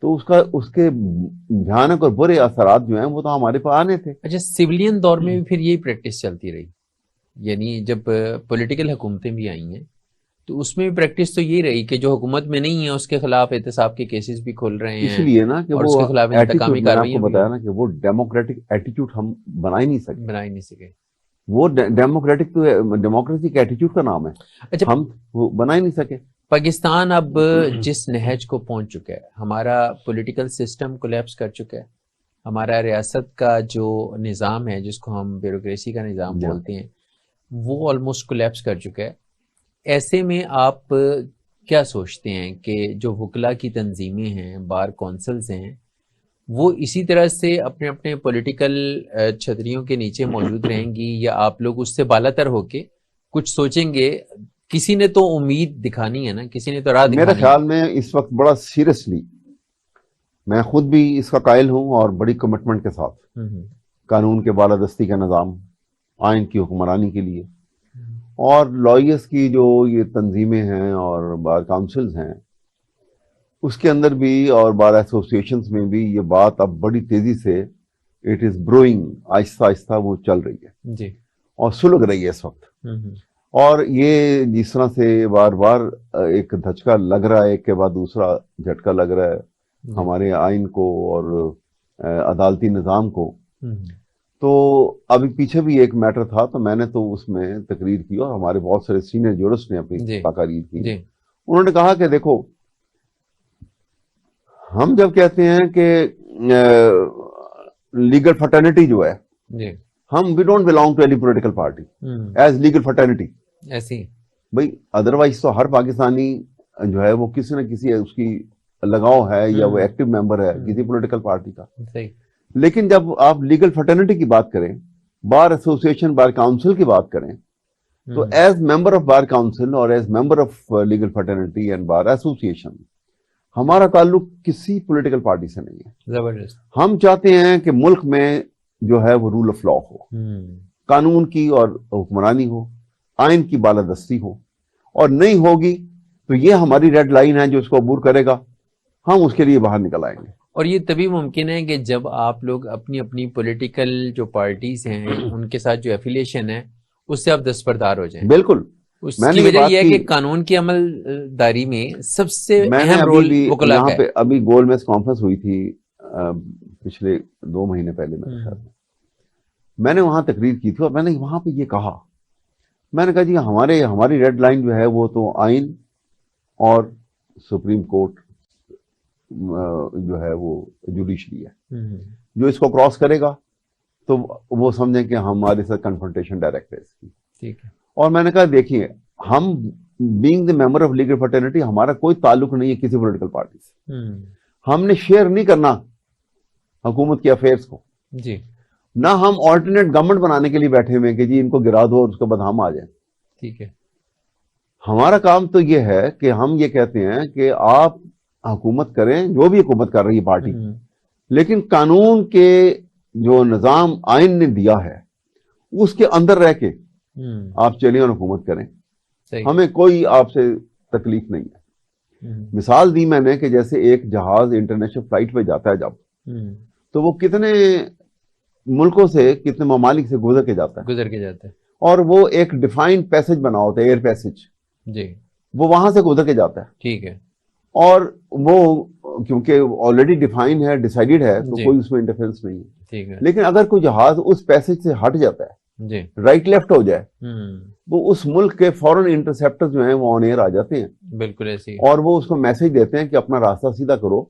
S2: تو اس کے بھیانک اور برے اثرات جو ہیں وہ تو ہمارے پاس آنے تھے.
S1: اچھا، سویلین دور میں بھی پھر یہی پریکٹس چلتی رہی، یعنی جب پولیٹیکل حکومتیں بھی آئی ہیں تو اس میں بھی پریکٹس تو یہی رہی کہ جو حکومت میں نہیں ہے اس کے خلاف احتساب کے کیسز بھی کھول رہے ہیں،
S2: اس لیے نا کہ
S1: اور اس کے خلاف انتقامی کارروائیاں
S2: بھی. بتایا نا کہ وہ ڈیموکریٹک ایٹیٹیوڈ ہم بنا ہی نہیں سکے. وہ ڈیموکریٹک تو ڈیموکریسی کے ایٹیٹیوڈ کا نام ہے. اچھا، ہم وہ بنا ہی نہیں سکے.
S1: پاکستان اب جس نہج کو پہنچ چکا ہے، ہمارا پولیٹیکل سسٹم کولیپس کر چکا ہے، ہمارا ریاست کا جو نظام ہے جس کو ہم بیوروکریسی کا نظام بولتے ہیں وہ آلموسٹ کولیپس کر چکا ہے. ایسے میں آپ کیا سوچتے ہیں کہ جو وکلا کی تنظیمیں ہیں، بار کونسلز ہیں، وہ اسی طرح سے اپنے اپنے پولیٹیکل چھتریوں کے نیچے موجود رہیں گی، یا آپ لوگ اس سے بالا تر ہو کے کچھ سوچیں گے؟ کسی نے تو امید دکھانی ہے نا، کسی نے تو راہ دکھانی ہے.
S2: میرے خیال میں اس وقت بڑا سیریسلی میں خود بھی اس کا قائل ہوں اور بڑی کمٹمنٹ کے ساتھ قانون کے بالادستی کا نظام، آئین کی حکمرانی کے لیے، اور لائرز کی جو یہ تنظیمیں ہیں اور بار کاؤنسلز ہیں اس کے اندر بھی اور بار ایسوسیشنز میں بھی یہ بات اب بڑی تیزی سے اٹ از بروئنگ، آہستہ آہستہ وہ چل رہی ہے
S1: جی،
S2: اور سلگ رہی ہے اس وقت. اور یہ جس طرح سے بار بار ایک دھچکا لگ رہا ہے، ایک کے بعد دوسرا جھٹکا لگ رہا ہے ہمارے آئین کو اور عدالتی نظام کو. تو ابھی پیچھے بھی ایک میٹر تھا، تو میں نے تو اس میں تقریر کی اور ہمارے بہت سارے سینئر جورسٹ نے اپنی تقاریر کی. انہوں نے کہا کہ دیکھو، ہم جب کہتے ہیں کہ لیگل فرٹرنیٹی جو ہے، ہم we don't belong to any political party as legal fraternity.
S1: ایسی
S2: بھائی ادروائز تو ہر پاکستانی جو ہے وہ کسی نہ کسی اس کی لگاؤ ہے یا وہ ایکٹیو ممبر ہے کسی پولیٹیکل پارٹی کا. لیکن جب آپ لیگل فرٹرنیٹی کی بات کریں، بار ایسوسیشن، بار کاؤنسل کی بات کریں، تو as member of bar council اور as member of legal fraternity and bar association ہمارا تعلق کسی پولیٹیکل پارٹی سے نہیں ہے.
S1: زبردست.
S2: ہم چاہتے ہیں کہ ملک میں جو ہے وہ رول آف لا ہو، قانون کی اور حکمرانی ہو، آئین کی بالادستی ہو، اور نہیں ہوگی تو یہ ہماری ریڈ لائن ہے جو اس کو عبور کرے گا، ہم اس کے لیے باہر نکل آئیں گے.
S1: اور یہ تبھی ممکن ہے کہ جب آپ لوگ اپنی اپنی پولیٹیکل جو پارٹیز ہیں ان کے ساتھ جو ایفیلیشن ہے اس سے آپ دستبردار ہو جائیں.
S2: بالکل.
S1: اس کی وجہ یہ ہے کہ قانون کی عمل داری میں سب سے اہم رول وکلا کا ہے.
S2: پہ ابھی گول میز کانفرنس ہوئی تھی پچھلے 2 مہینے پہلے میرے خیال میں نے وہاں تقریر کی تھی اور میں نے وہاں پہ یہ کہا، میں نے کہا جی ہماری ریڈ لائن جو ہے وہ تو آئین اور سپریم کورٹ جو ہے وہ جوڈیشری ہے. جو اس کو کراس کرے گا تو وہ سمجھیں کہ ہمارے ساتھ کنفرنٹیشن ڈائریکٹ ہے اس کی.
S1: ٹھیک ہے.
S2: اور میں نے کہا دیکھیے، ہم being the member of legal fraternity ہمارا کوئی تعلق نہیں ہے کسی پولیٹیکل پارٹی سے. ہم نے شیئر نہیں کرنا حکومت کے افیئرس کو
S1: جی،
S2: نہ ہم آلٹرنیٹ گورنمنٹ بنانے کے لیے بیٹھے ہوئے کہ جی ان کو گرا دو اور اس کے بعد ہم آ جائیں.
S1: ٹھیک ہے.
S2: ہمارا کام تو یہ ہے کہ ہم یہ کہتے ہیں کہ آپ حکومت کریں، جو بھی حکومت کر رہی ہے پارٹی، لیکن قانون کے جو نظام آئین نے دیا ہے اس کے اندر رہ کے آپ چلیں اور حکومت کریں. ہمیں کوئی آپ سے تکلیف نہیں ہے. مثال دی میں نے کہ جیسے ایک جہاز انٹرنیشنل فلائٹ پہ جاتا ہے جب، تو وہ کتنے ملکوں سے، کتنے ممالک سے گزر کے جاتا ہے، اور وہ ایک ڈیفائنڈ پیسج بنا ہوتا ہے، ایئر پیسج
S1: جی،
S2: وہ وہاں سے گزر کے جاتا ہے.
S1: ٹھیک ہے.
S2: اور وہ کیونکہ آلریڈی ڈیفائن ہے، ڈیسائیڈڈ ہے، تو کوئی اس میں انٹرفیرنس نہیں ہے.
S1: ٹھیک ہے.
S2: لیکن اگر کوئی جہاز اس پیسج سے ہٹ جاتا ہے،
S1: جی،
S2: رائٹ لیفٹ ہو جائے، وہ اس ملک کے فورن انٹرسیپٹر جو ہیں وہ آن ایئر آ جاتے ہیں.
S1: بالکل ایسی.
S2: اور وہ اس کو میسج دیتے ہیں کہ اپنا راستہ سیدھا کرو،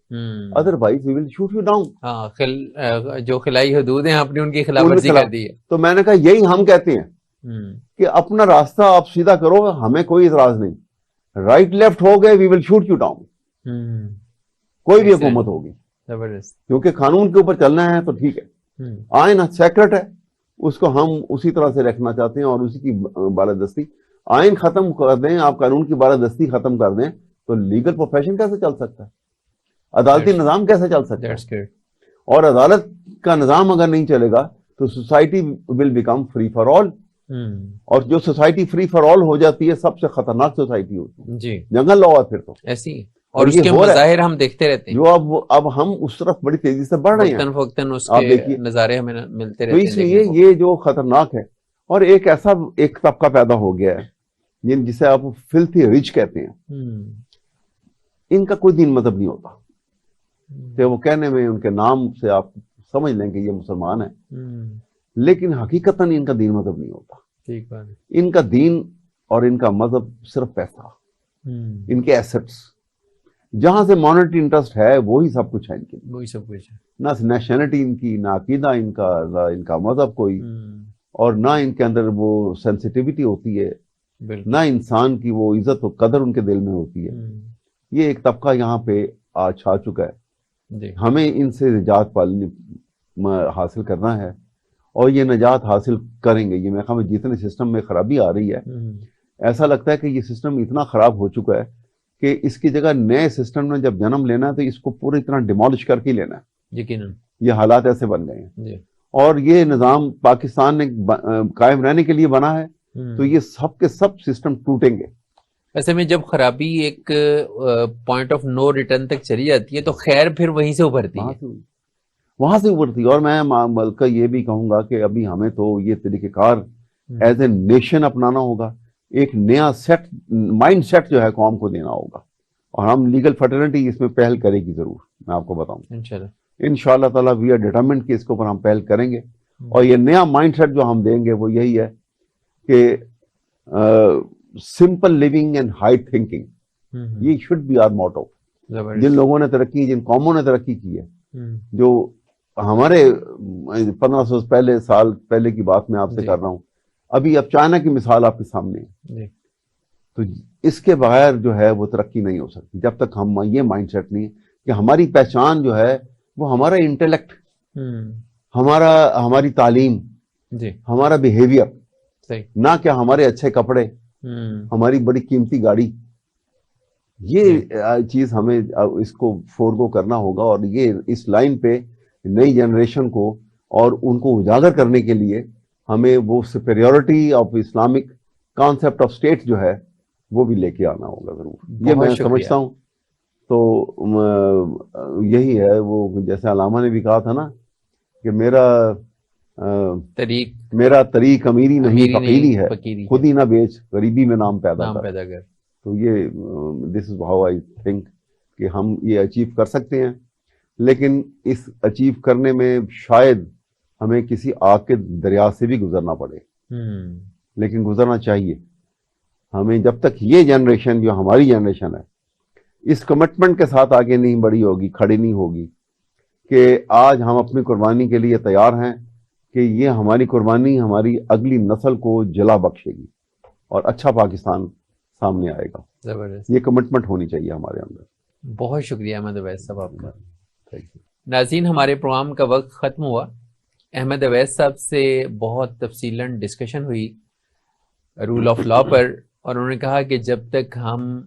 S2: otherwise we will shoot you down.
S1: ہاں، جو خلائی حدود ہیں آپ نے ان کی خلاف ورزی کر دی ہے.
S2: تو میں نے کہا یہی ہم کہتے ہیں کہ اپنا راستہ آپ سیدھا کرو، ہمیں کوئی اعتراض نہیں. رائٹ لیفٹ ہو گئے وی ول شوٹ یو ڈاؤن. کوئی بھی حکومت ہوگی، کیونکہ قانون کے اوپر چلنا ہے تو ٹھیک ہے. آئین سیکرٹ ہے، اس کو ہم اسی طرح سے رکھنا چاہتے ہیں اور اسی کی بالادستی. آئین ختم کر دیں، آپ قانون کی بالادستی ختم کر دیں تو لیگل پروفیشن کیسے چل سکتا ہے؟ عدالتی نظام کیسے چل سکتا ہے؟ اور عدالت کا نظام اگر نہیں چلے گا تو society will become free for all. اور جو سوسائٹی فری فار آل ہو جاتی ہے سب سے خطرناک سوسائٹی ہوتی ہے.
S1: جی،
S2: جنگل لا ہے پھر تو
S1: ایسی. اور اس کے مظاہر ہم دیکھتے رہتے ہیں،
S2: جو اب ہم اس طرف بڑی تیزی سے بڑھ رہے ہیں.
S1: وقتاً اس کے نظارے ہمیں ملتے رہتے ہیں.
S2: تو اس لیے یہ جو خطرناک ہے، اور ایک ایسا ایک طبقہ پیدا ہو گیا ہے جسے آپ فلتھی رچ کہتے ہیں. ان کا کوئی دین مذہب نہیں ہوتا کہ وہ کہنے میں ان کے نام سے آپ سمجھ لیں کہ یہ مسلمان ہیں، لیکن حقیقتاً ان کا دین مذہب نہیں ہوتا. ان کا دین اور ان کا مذہب صرف پیسہ. ان کے ایسٹس. جہاں سے مانیٹری انٹرسٹ ہے وہی سب کچھ ہے ان کے لیے,
S1: وہی سب کچھ ہے.
S2: نہ نیشنلٹی ان کی, نہ عقیدہ ان کا, نہ ان کا مذہب کوئی, اور نہ ان کے اندر وہ سینسٹیوٹی ہوتی ہے, نہ انسان کی وہ عزت و قدر ان کے دل میں ہوتی ہے. یہ ایک طبقہ یہاں پہ آج چھا چکا ہے. ہمیں ان سے نجات حاصل کرنا ہے, اور یہ نجات حاصل کریں گے. یہ میرے خیال میں جتنے سسٹم میں خرابی آ رہی ہے, ایسا لگتا ہے کہ یہ سسٹم اتنا خراب ہو چکا ہے کہ اس کی جگہ نئے سسٹم نے جب جنم لینا ہے تو اس کو پوری طرح ڈیمالش کر کے لینا ہے.
S1: یقیناً
S2: یہ حالات ایسے بن گئے ہیں, اور یہ نظام پاکستان نے قائم رہنے کے لیے بنا ہے, تو یہ سب کے سب سسٹم ٹوٹیں گے.
S1: ایسے میں جب خرابی ایک پوائنٹ آف نو ریٹرن تک چلی جاتی ہے تو خیر پھر وہیں سے ابھرتی ہے,
S2: وہاں سے ابھرتی ہے. اور میں ملکہ یہ بھی کہوں گا کہ ابھی ہمیں تو یہ طریقہ کار ایز اے نیشن اپنانا ہوگا. ایک نیا سیٹ, مائنڈ سیٹ جو ہے قوم کو دینا ہوگا, اور ہم لیگل فرٹرنٹی اس میں پہل کرے گی ضرور. میں آپ کو بتاؤں انشاءاللہ تعالیٰ وی آر ڈیٹرمنٹ کہ اس کے اوپر ہم پہل کریں گے. اور یہ نیا مائنڈ سیٹ جو ہم دیں گے وہ یہی ہے کہ simple living and high thinking, یہ شوڈ بی آر موٹو. جن لوگوں نے ترقی, جن قوموں نے ترقی کی ہے, جو ہمارے 1500 سال پہلے کی بات میں آپ سے کر رہا ہوں, ابھی اب چائنا کی مثال آپ کے سامنے ہے, تو اس کے بغیر جو ہے وہ ترقی نہیں ہو سکتی جب تک ہم یہ مائنڈ سیٹ نہیں کہ ہماری پہچان جو ہے وہ ہمارا انٹلیکٹ, ہماری تعلیم, ہمارا بیہیویئر, نہ کہ ہمارے اچھے کپڑے, ہماری بڑی قیمتی گاڑی. یہ چیز ہمیں اس کو فورگو کرنا ہوگا, اور یہ اس لائن پہ نئی جنریشن کو اور ان کو اجاگر کرنے کے لیے ہمیں وہ superiority of Islamic concept of state جو ہے وہ بھی لے کے آنا ہوگا ضرور. یہ میں سمجھتا ہوں. تو یہی ہے, وہ جیسے علامہ نے بھی کہا تھا نا کہ میرا طریق امیری نہیں فقیری ہے, خود ہی نہ بیچ غریبی میں نام پیدا کر. تو یہ دس از ہاؤ آئی تھنک کہ ہم یہ اچیو کر سکتے ہیں, لیکن اس اچیو کرنے میں شاید ہمیں کسی آگ کے دریا سے بھی گزرنا پڑے, لیکن گزرنا چاہیے ہمیں. جب تک یہ جنریشن جو ہماری جنریشن ہے اس کمٹمنٹ کے ساتھ آگے نہیں بڑھی ہوگی, کھڑی نہیں ہوگی کہ آج ہم اپنی قربانی کے لیے تیار ہیں, کہ یہ ہماری قربانی ہماری اگلی نسل کو جلا بخشے گی اور اچھا پاکستان سامنے آئے گا.
S1: زبردست,
S2: یہ کمٹمنٹ ہونی چاہیے ہمارے اندر.
S1: بہت شکریہ احمد اویس صاحب آپ کا. ناظرین, ہمارے پروگرام کا وقت ختم ہوا. احمد اویس صاحب سے بہت تفصیلاً ڈسکشن ہوئی رول آف لا پر, اور انہوں نے کہا کہ جب تک ہم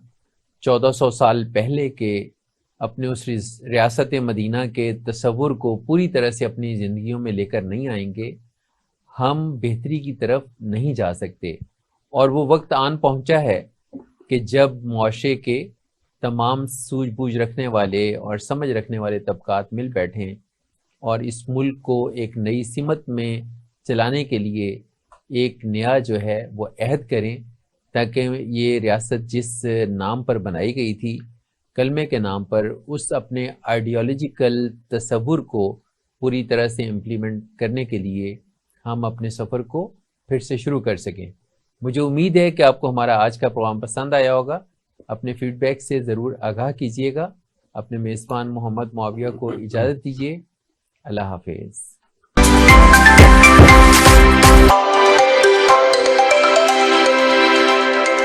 S1: 1400 سال پہلے کے اپنے اس ریاست مدینہ کے تصور کو پوری طرح سے اپنی زندگیوں میں لے کر نہیں آئیں گے, ہم بہتری کی طرف نہیں جا سکتے. اور وہ وقت آن پہنچا ہے کہ جب معاشرے کے تمام سوجھ بوجھ رکھنے والے اور سمجھ رکھنے والے طبقات مل بیٹھیں اور اس ملک کو ایک نئی سمت میں چلانے کے لیے ایک نیا جو ہے وہ عہد کریں, تاکہ یہ ریاست جس نام پر بنائی گئی تھی, کلمے کے نام پر, اس اپنے آئیڈیالوجیکل تصور کو پوری طرح سے امپلیمنٹ کرنے کے لیے ہم اپنے سفر کو پھر سے شروع کر سکیں. مجھے امید ہے کہ آپ کو ہمارا آج کا پروگرام پسند آیا ہوگا. اپنے فیڈ بیک سے ضرور آگاہ کیجیے گا. اپنے میزبان محمد معاویہ کو اجازت دیجیے. اللہ حافظ.